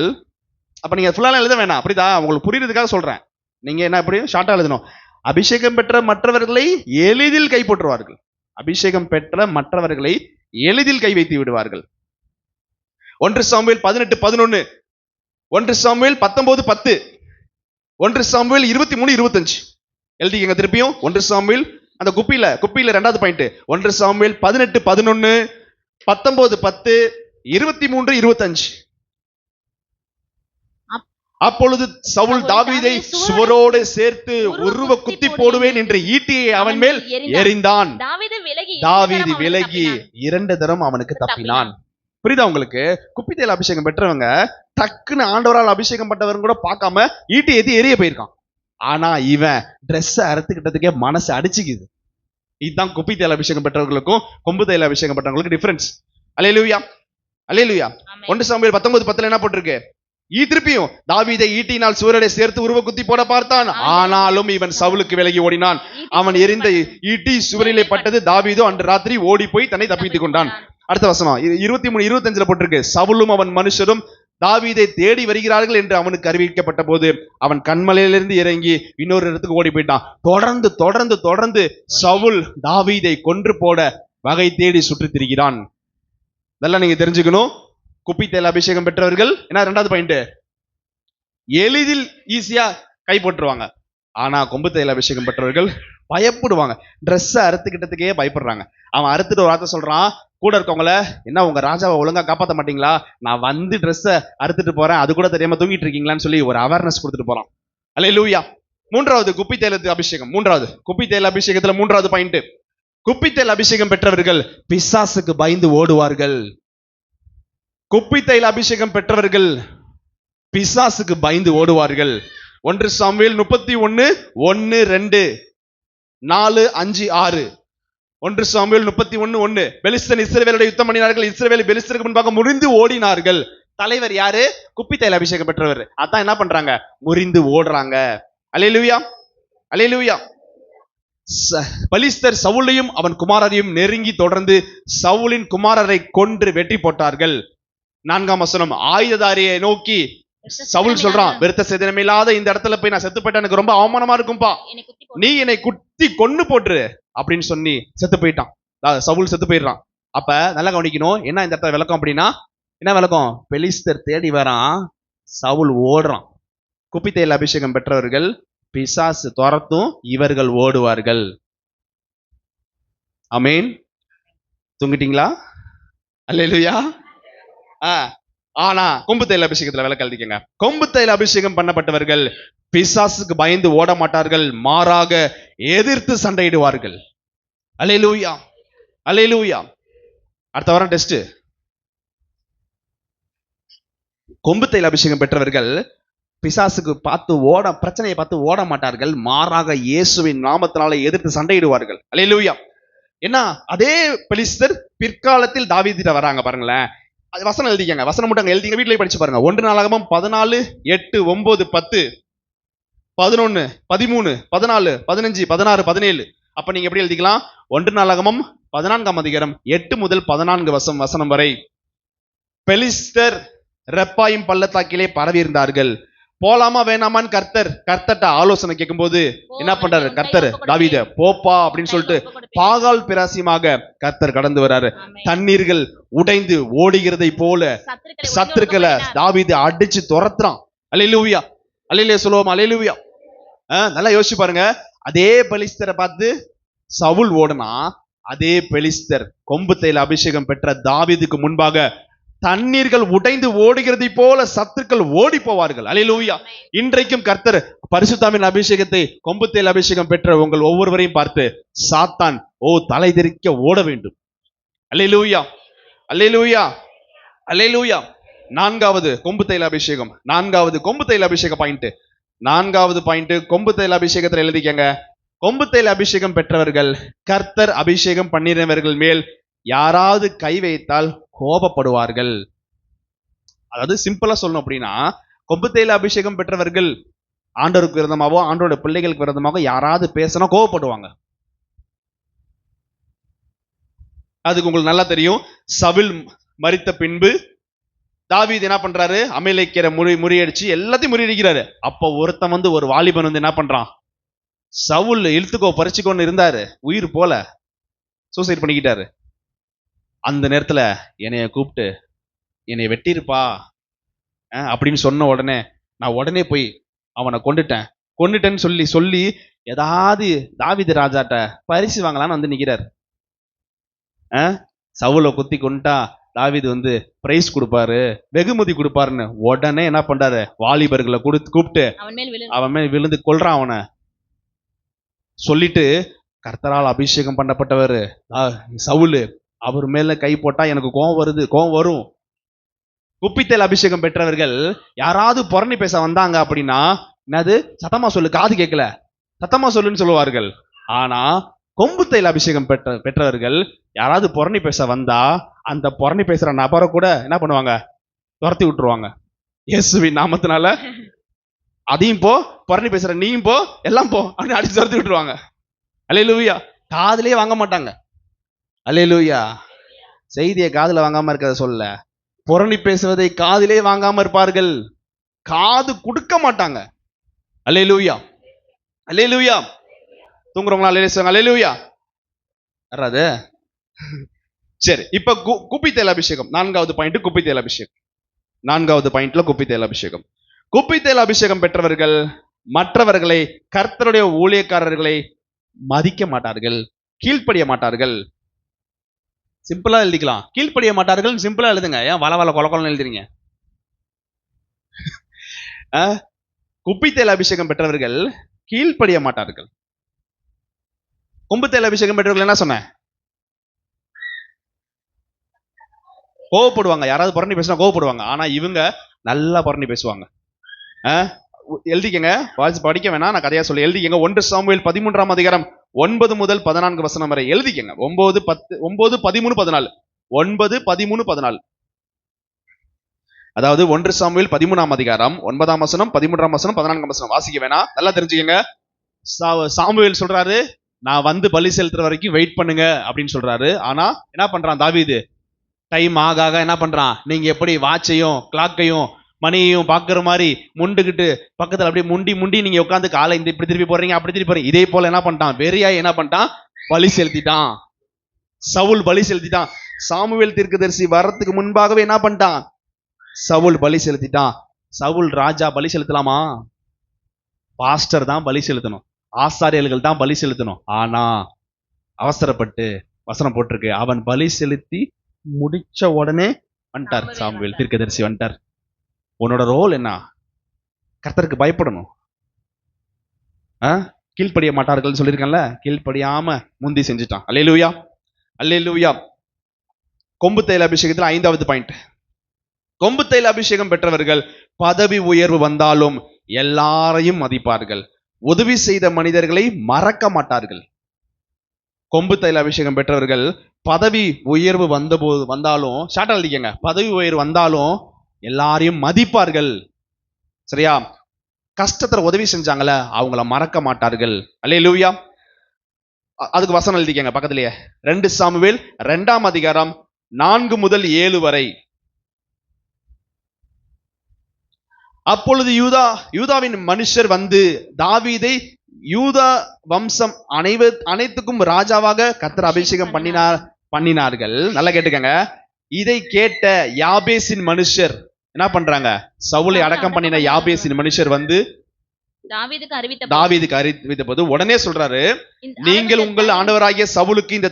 அப்ப நீங்க ஃபுல்லா எழுத வேணாம், அப்படிதா உங்களுக்கு புரியுறதுக்காக சொல்றேன். நீங்க என்ன இப்படி ஷார்ட்டா எழுதணும். அபிஷேகம் பெற்ற மற்றவர்களை எளிதில் கைப்பற்றுவார்கள். அபிஷேகம் பெற்ற மற்றவர்களை எளிதில் கை வைத்து விடுவார்கள். 1 சாமுவேல் 18:11, 1 சாமுவேல் 19:10, 1 சாமுவேல் 23:25 எழுதிக்கங்க திருப்பியும். 1 சாமுவேல் அந்த குப்பியில ரெண்டாவது பாயிண்ட். 1 சாமுவேல் 18:11, 19:10, 23:25. அப்பொழுது சவுல் தாவீதை சுவரோடு சேர்த்து உருவ குத்தி போடுவேன் என்று ஈட்டியை அவன் மேல் எறிந்தான். தாவீது விலகி 2 தரம் அவனுக்கு தப்பினான். புரியுதா உங்களுக்கு? குப்பித்தேல் அபிஷேகம் பெற்றவங்க டக்குன்னு ஆண்டவரால் அபிஷேகம் பட்டவங்க கூட பார்க்காம ஈட்டி ஏத்தி எரிய போயிருக்கான். ஆனா இவன் ட்ரெஸ் அறுத்துக்கிட்டதுக்கே மனசு அடிச்சுக்குது. இதுதான் குப்பித்தேல் அபிஷேகம் பெற்றவர்களுக்கும் கொம்பு தைல அபிஷேகம் பெற்றவங்களுக்கு டிஃபரன்ஸ். அல்லேலூயா, அல்லேலூயா. 1 சாமுவேல் 19:10 என்ன போட்டிருக்கு? திருப்பியும் தாவீதை ஈட்டினால் சுவரோட சேர்த்து உருவ குத்தி போட பார்த்தான், ஆனாலும் இவன் சவுலுக்கு விலகி ஓடினான். அவன் எறிந்த ஈட்டி சுவரிலே பட்டது. தாவீதோ அன்று ராத்திரி ஓடி போய் தன்னை தப்பித்துக் கொண்டான். அடுத்த வசனம் 23:25 போட்டிருக்கு. சவுலும் அவன் மனுஷரும் தாவீதை தேடி வருகிறார்கள் என்று அவனுக்கு அறிவிக்கப்பட்ட போது அவன் கண்மலையிலிருந்து இறங்கி இன்னொரு இடத்துக்கு ஓடி போயிட்டான். தொடர்ந்து தொடர்ந்து தொடர்ந்து சவுல் தாவீதை கொன்று போட வகை தேடி சுற்றி திரிகிறான். இதெல்லாம் நீங்க தெரிஞ்சுக்கணும். குப்பித்தேல் அபிஷேகம் பெற்றவர்கள் என்ன ரெண்டாவது பாயிண்ட், எளிதில் ஈஸியா கை போட்டுருவாங்க. ஆனா கொம்பு தைல அபிஷேகம் பெற்றவர்கள் பயப்படுவாங்க. ட்ரெஸ் அறுத்துக்கிட்டதுக்கே பயப்படுறாங்க. அவன் அறுத்துட்டு ஒரு வார்த்தை சொல்றான், கூட இருக்கவங்கள, என்ன உங்க ராஜாவை ஒழுங்கா காப்பாற்ற மாட்டீங்களா, நான் வந்து ட்ரெஸ்ஸை அறுத்துட்டு போறேன், அது கூட தெரியாம தூங்கிட்டு இருக்கீங்களான்னு சொல்லி ஒரு அவேர்னஸ் கொடுத்துட்டு போறான். அல்லேலூயா. மூன்றாவது குப்பித்தேல அபிஷேகம். குப்பித்தேல அபிஷேகத்துல மூன்றாவது பாயிண்ட், குப்பித்தேல் அபிஷேகம் பெற்றவர்கள் பிசாசுக்கு பயந்து ஓடுவார்கள். குப்பித்தேல் அபிஷேகம் பெற்றவர்கள் பிசாசுக்கு பயந்து ஓடுவார்கள். 1 சாமுவேல் 31, 1, 2, 4, 5, 6. 1 சாமுவேல் 31:1. பெலிஸ்தன் இஸ்ரவேலோட யுத்தம் பண்ணினார்கள். இஸ்ரவேல் பெலிஸ்தருக்கு முன்பாக முறிந்து ஓடினார்கள். தலைவர் யாரு? குப்பித்தேல் அபிஷேகம் பெற்றவர். அதான் என்ன பண்றாங்க? முறிந்து ஓடுறாங்க. அல்லேலூயா, அல்லேலூயா. பெலிஸ்தர் சவுலையும் அவன் குமாரரையும் நெருங்கி தொடர்ந்து சவுலின் குமாரரை கொன்று வெற்றி போட்டார்கள். 4ஆம் வசனம், ஆயுததாரியை நோக்கி சவுல் சொல்றான், விருத்த சேதனம் இல்லாத இந்த இடத்துல போய் நான் செத்து போயிட்டேன், எனக்கு ரொம்ப அவமானமா இருக்கும்பா, நீ என்னை குத்தி கொன்னு போட்டுரு அப்படின்னு சொல்லி செத்து போயிட்டான். சவுல் செத்து போயிடுறான். அப்ப நல்லா கவனிக்கணும். என்ன இந்த இடத்துல விளக்கம் அப்படின்னா, என்ன விளக்கம்? பெலிஸ்தர் தேடி வரான், சவுல் ஓடுறான். குப்பித்தேல் அபிஷேகம் பெற்றவர்கள் பிசாசு துரத்தும், இவர்கள் ஓடுவார்கள். ஆமென். தூங்கிட்டீங்களா? அல்லேலூயா. ஆனா கொம்பு தைல அபிஷேகத்துல விளக்க எழுதிக்கங்க. கொம்பு தைல அபிஷேகம் பண்ணப்பட்டவர்கள் பிசாசுக்கு பயந்து ஓட மாட்டார்கள், மாறாக எதிர்த்து சண்டையிடுவார்கள். அல்லேலூயா, அல்லேலூயா. அடுத்த வாரம் டெஸ்ட். கொம்பு தைல அபிஷேகம் பெற்றவர்கள் பிசாசுக்கு பிரச்சனையை பார்த்து ஓட மாட்டார்கள், மாறாக இயேசுவின் நாமத்தினால எதிர்த்து சண்டையிடுவார்கள். அல்லேலூயா. என்ன அதே பெலிஸ்தர் பிற்காலத்தில் தாவீதிட்ட வராங்க பாருங்களேன். வசனம் எழுதிக்கங்க. வசனம் மட்டும் எழுதிங்க, வீட்டிலேயே படிச்சு பாருங்க. 1 நாளாகமம் 14, 8, 9, 10, 11, 13, 14, 15, 16, 17. அப்ப நீங்க எப்படி எழுதிக்கலாம்? 1 நாளாகமம் 14ஆம் அதிகாரம் 8 முதல் 14 வசனம் வரை. பெலிஸ்தர் ரெப்பாயும் பள்ளத்தாக்கிலே பரவி இருந்தார்கள். போலாமா வேணாமான்னு கர்த்தர்ட்ட ஆலோசனை கேட்கும் போது என்ன பண்றாரு? கர்த்தர் தாவீத போப்பா அப்படின்னு சொல்லிட்டு பாகால் பிராசியமாக கர்த்தர் கடந்து வராரு. தண்ணீர்கள் உடைந்து ஓடுகிறதை போல சத்துருக்களை தாவீது அடிச்சு துரத்துறான். அல்லேலூயா, அல்லேலூயா சொல்லுவோம். அல்லேலூயா. நல்லா யோசிச்சு பாருங்க. அதே பெலிஸ்தரை பார்த்து சவுல் ஓடுனா, அதே பெலிஸ்தர் கொம்பு தைல அபிஷேகம் பெற்ற தாவீதுக்கு முன்பாக தண்ணீர்கள் உடைந்து ஓடுகிறதை போல சத்துருக்கள் ஓடி போவார்கள். அல்லேலூயா. இன்றைக்கும் கர்த்தர் பரிசுத்தாவின் அபிஷேகத்தை கொம்பு தைல அபிஷேகம் பெற்ற உங்கள் ஒவ்வொருவரையும் பார்த்து சாத்தான் தலை தெறிக்க ஓட வேண்டும். அல்லேலூயா, அல்லேலூயா, அல்லேலூயா. 4வது கொம்பு தைல அபிஷேகம். 4வது கொம்பு தைல அபிஷேக பாயிண்ட். 4வது பாயிண்ட் கொம்பு தைல அபிஷேகத்தில் எழுதிக்கங்க. கொம்பு தைல அபிஷேகம் பெற்றவர்கள் கர்த்தர் அபிஷேகம் பண்ணினவர்கள் மேல் யாராவது கை வைத்தால் கோபப்படுவார்கள். அதாவது சிம்பிளா சொல்லணும் அப்படின்னா, கொம்பு தைல அபிஷேகம் பெற்றவர்கள் ஆண்டவருக்கு விரோதமாவோ ஆண்டோட பிள்ளைகளுக்கு விரோதமாக யாராவது பேசினா கோபப்படுவாங்க. அதுக்கு உங்களுக்கு நல்லா தெரியும். சவுல் மரித்த பின்பு தாவீது என்ன பண்றாரு, அமலேக்கியரை முறியடிச்சு எல்லாத்தையும் முறியடிக்கிறாரு. அப்போ ஒருத்தன் வந்து ஒரு வாலிபன் வந்து என்ன பண்றான், சவுல் இழுத்துக்கோ பறிச்சுக்கோன்னு இருந்தாரு, உயிர் போல சூசைட் பண்ணிக்கிட்டாரு. அந்த நேரத்துல என்னைய கூப்பிட்டு என்னை வெட்டிருப்பா அப்படின்னு சொன்ன உடனே நான் உடனே போய் அவனை கொண்டுட்டேன்னு சொல்லி சொல்லி ஏதாவது தாவீது ராஜாட்ட பரிசு வாங்கலான்னு வந்து நிக்கிறாரு. சவுலை குத்தி கொண்டுட்டா தாவீது வந்து பிரைஸ் கொடுப்பாரு, வெகுமதி கொடுப்பாருன்னு உடனே என்ன பண்றாரு, வாலிபர்களை கூப்பிட்டு அவன் மேல் விழுந்து கொல்றான். அவனை சொல்லிட்டு, கர்த்தரால் அபிஷேகம் பண்ணப்பட்டவர் சவுலு, அவர் மேல கை போட்டா எனக்கு கோபம் வரும். குப்பித்தேல் அபிஷேகம் பெற்றவர்கள் யாராவது புரணி பேச வந்தாங்க அப்படின்னா, என்னது சத்தமா சொல்லு, காது கேட்கல, சத்தமா சொல்லுன்னு சொல்லுவார்கள். ஆனா கொம்பு தைல அபிஷேகம் பெற்றவர்கள் யாராவது புரணி பேச வந்தா அந்த புரணி பேசுற நபரை கூட என்ன பண்ணுவாங்க, துரத்தி விட்டுருவாங்க இயேசுவின் நாமத்தினால. அதையும் போ, புரணி பேசுற நீயும் போ, எல்லாம் போ அப்படின்னு அடிச்சு துரத்தி விட்டுருவாங்க. அல்லேலூயா. காதுலயே வாங்க மாட்டாங்க. அல்லேலூயா. செய்தியை காதுல வாங்காம இருக்கிறத சொல்ல, புரணி பேசுவதை காதிலே வாங்காம இருப்பார்கள், காது கொடுக்க மாட்டாங்க. அல்லேலூயா. அல்லேலூயா. தூங்குறவங்களா அல்லேலூயா. வராது. சரி, இப்ப குப்பித்தேல் அபிஷேகம், நான்காவது பாயிண்ட் குப்பித்தேல் அபிஷேகம். நான்காவது பாயிண்ட்ல குப்பித்தேல் அபிஷேகம். குப்பித்தேல் அபிஷேகம் பெற்றவர்கள் மற்றவர்களை, கர்த்தருடைய ஊழியக்காரர்களை மதிக்க மாட்டார்கள், கீழ்ப்படிய மாட்டார்கள். சிம்பிளா எழுதிக்கலாம், கீழ்ப்படிய மாட்டார்கள் சிம்பிளா எழுதுங்க. ஏன் வள கொலன்னு எழுதுறீங்க? குப்பித்தேல் அபிஷேகம் பெற்றவர்கள் கீழ்ப்படிய மாட்டார்கள். கொம்புத்தேல் அபிஷேகம் பெற்றவர்கள் என்ன சொன்ன, கோவப்படுவாங்க. யாராவது புரணி பேசினா கோவப்படுவாங்க. ஆனா இவங்க நல்லா புரணி பேசுவாங்க. எழுதிக்கங்க, படிக்க வேணாம், நான் கதையா சொல்லி எழுதிக்கங்க. 1 சாமுவேல் 13ஆம் அதிகாரம் 9 முதல் 14 வசனம் வரை எழுதிக்கங்க. 9, 13, 14. 9, 13, 14. அதாவது 1 சாமுவேல் 13ஆம் அதிகாரம் 9ஆம் வசனம், 13ஆம் வசனம், 14ஆம் வசனம். வாசிக்க வேணாம், நல்லா தெரிஞ்சுக்கங்க. சாமுவேல் சொல்றாரு, நான் வந்து பலி செலுத்துற வரைக்கும் வெயிட் பண்ணுங்க அப்படின்னு சொல்றாரு. ஆனா என்ன பண்றான் தாவீது, டைம் ஆக என்ன பண்றான், நீங்க எப்படி வாட்சையும் கிளாக்கையும் மணியையும் பாக்குற மாதிரி முண்டுகிட்டு பக்கத்துல அப்படியே முண்டி நீங்க உட்காந்து காலை இந்த இப்படி திருப்பி போடுறீங்க, அப்படி திருப்பி போறீங்க. இதே போல என்ன பண்ணிட்டான், வெறியாய் என்ன பண்ணிட்டான், பலி செலுத்திட்டான். சவுல் பலி செலுத்திட்டான். சாமுவேல் தீர்க்கதரிசி வர்றதுக்கு முன்பாகவே என்ன பண்ணிட்டான், சவுல் பலி செலுத்திட்டான். சவுல் ராஜா பலி செலுத்தலாமா? பாஸ்டர் தான் பலி செலுத்தணும், ஆசாரியர்கள் தான் பலி செலுத்தணும். ஆனா அவசரப்பட்டு வசனம் போட்டிருக்கு, அவன் பலி செலுத்தி முடிச்ச உடனே வந்துட்டார் சாமுவேல் தீர்க்கதரிசி வந்துட்டார். உன்னோட ரோல் என்ன, கர்த்தருக்கு பயப்படணும். கீழ்ப்படிய மாட்டார்கள் சொல்லியிருக்கேன்ல, கீழ்ப்படியாம முந்தி செஞ்சுட்டான். அல்லேலூயா. அல்லேலூயா. கொம்பு தைல அபிஷேகத்தில் 5வது பாயிண்ட், கொம்பு தைல அபிஷேகம் பெற்றவர்கள் பதவி உயர்வு வந்தாலும் எல்லாரையும் மதிப்பார்கள், உதவி செய்த மனிதர்களை மறக்க மாட்டார்கள். கொம்பு தைல அபிஷேகம் பெற்றவர்கள் பதவி உயர்வு வந்தாலும், ஷார்ட்டா எழுதிக்கங்க, பதவி உயர்வு வந்தாலும் எல்லாரையும் மதிப்பார்கள். சரியா? கஷ்டத்துல உதவி செஞ்சாங்கல்ல, அவங்கள மறக்க மாட்டார்கள். அல்லேலூயா. அதுக்கு வசனம் எழுதிக்கங்க பக்கத்திலேயே. 2 சாமுவேல் 2ஆம் அதிகாரம் 4 முதல் 7 வரை. அப்பொழுது யூதாவின் மனுஷர் வந்து தாவீதை யூதா வம்சம் அனைத்துக்கும் ராஜாவாக கர்த்தர் அபிஷேகம் பண்ணினார்கள். நல்லா கேட்டுக்கங்க. இதை கேட்ட யாபேசின் மனுஷர் என்ன பண்றாங்க, சவுலை அடக்கம் பண்ணின யாபேசின் மனுஷர் வந்து தாவீதுக்கு அறிவித்த போது உடனே சொல்றாரு, நீங்கள் உங்கள் ஆண்டவராகிய சவுலுக்கு இந்த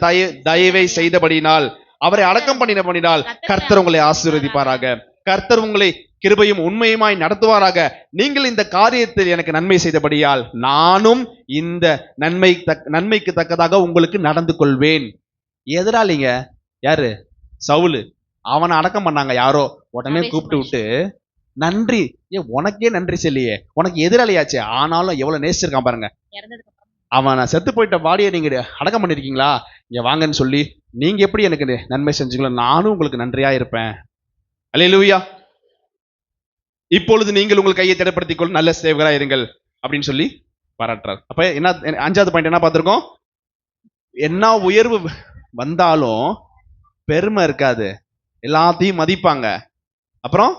தயவை செய்தபடினால், அவரை அடக்கம் பண்ணினால் கர்த்தர் உங்களை ஆசீர்வதிப்பாராக, கர்த்தர் உங்களை கிருபையும் உண்மையுமாய் நடத்துவாராக. நீங்கள் இந்த காரியத்தில் எனக்கு நன்மை செய்தபடியால் நானும் இந்த நன்மைக்கு தக்கதாக உங்களுக்கு நடந்து கொள்வேன். எதிராளிங்க யாரு, சவுலு. அவனை அடக்கம் பண்ணாங்க யாரோ, உடனே கூப்பிட்டு விட்டு நன்றி, உனக்கே நன்றி சொல்லியே, உனக்கு எதிராளியாச்சே, ஆனாலும் எவ்வளவு நேசிச்சிருக்கான் பாருங்க. அவன் செத்து போயிட்ட பாடியை நீங்க அடக்கம் பண்ணிருக்கீங்களா, இங்க வாங்கன்னு சொல்லி நீங்க எப்படி எனக்கு நன்மை செஞ்சீங்களோ நானும் உங்களுக்கு நன்றியா இருப்பேன். அல்லேலூயா. இப்பொழுது நீங்கள் உங்கள் கையை திடப்படுத்திக் கொள்ள நல்ல சேவகரா இருங்கள் அப்படின்னு சொல்லி பாராட்டுறார். அப்ப என்ன 5வது பாயிண்ட் என்ன பார்த்திருக்கோம், என்ன உயர்வு வந்தாலும் பெருமை இருக்காது, எல்லாத்தையும் மதிப்பாங்க. அப்புறம்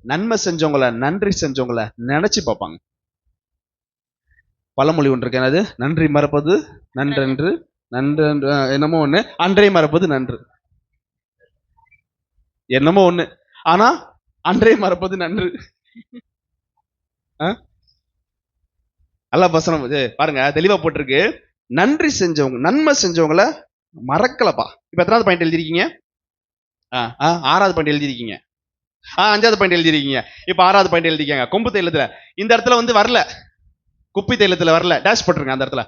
நன்மை செஞ்சவங்கள, நன்றி செஞ்சவங்கள நினைச்சு பார்ப்பாங்க. பழமொழி ஒன்று இருக்கு, என்னது? நன்றி மறப்பது நன்றென்று, நன்றென்று என்னமோ ஒண்ணு, அன்றை மறப்பது நன்று, என்னமோ ஒண்ணு. ஆனா அன்றை மறப்பது நன்று. நல்ல வசனம் இது பாருங்க, தெளிவா போட்டிருக்கு. நன்றி செஞ்சவங்க, நன்மை செஞ்சவங்கள மறக்கலப்பா. இப்ப எத்தனாவது பாயிண்ட் எழுதிருக்கீங்க? 6வது பாயிண்ட் எழுதிருக்கீங்க. 5வது பாயிண்ட் எழுதிருக்கீங்க. இப்ப 6வது பாயிண்ட் எழுதிக்கங்க. கொம்பு தைலத்துல இந்த இடத்துல வந்து வரல, குப்பி தைலத்துல வரல, டேஷ் போட்டுருங்க அந்த இடத்துல.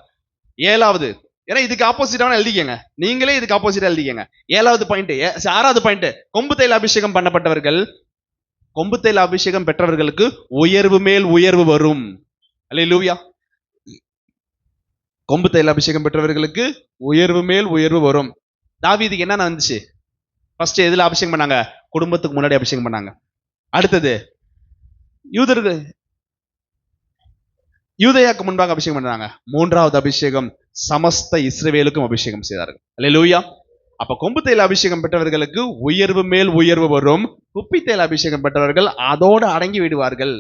7வது, ஏன்னா இதுக்கு ஆப்போசிட்டான எழுதிக்கங்க, நீங்களே இதுக்கு ஆப்போசிட்டா எழுதிக்கங்க. 7வது பாயிண்ட், 6வது பாயிண்ட், கொம்பு தைல அபிஷேகம் பண்ணப்பட்டவர்கள், கொம்பு தைல அபிஷேகம் பெற்றவர்களுக்கு உயர்வு மேல் உயர்வு வரும். அல்லேலூயா. கொம்பு தைல அபிஷேகம் பெற்றவர்களுக்கு உயர்வு மேல் உயர்வு வரும். தாவீதுக்கு என்ன வந்துச்சு? ஃபர்ஸ்ட் எதுல அபிஷேகம் பண்ணாங்க? குடும்பத்துக்கு முன்னாடி அபிஷேகம் பண்ணாங்க. அடுத்தது யூதேயாக்கு முன்பாக அபிஷேகம் பண்ணாங்க. 3வது அபிஷேகம் சமஸ்த இஸ்ரவேலுக்கும் அபிஷேகம் செய்தார்கள். அல்லேலூயா. அப்ப கொம்பு தைல அபிஷேகம் பெற்றவர்களுக்கு உயர்வு மேல் உயர்வு வரும். குப்பி தைல அபிஷேகம் பெற்றவர்கள் அதோடு அடங்கி விடுவார்கள்.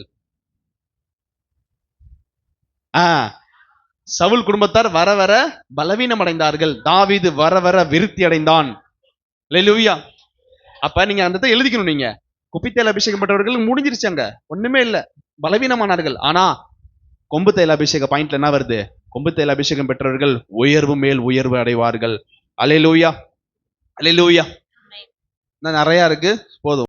சவுல் குடும்பத்தார் வர வர பலவீனம் அடைந்தார்கள், தாவீது வர வர விருத்தி அடைந்தான். அல்லேலூயா. அப்ப நீங்க அந்த எழுதிக்கணும், நீங்க குப்பி தைல அபிஷேகம் பெற்றவர்கள் முடிஞ்சிருச்சாங்க, ஒண்ணுமே இல்ல, பலவீனமானார்கள். ஆனா கொம்பு தைல அபிஷேக பாயிண்ட்ல என்ன வருது? கொம்பு தைல அபிஷேகம் பெற்றவர்கள் உயர்வு மேல் உயர்வு அடைவார்கள். அல்லேலூயா, அல்லேலூயா. நிறைய இருக்கு, போதும்.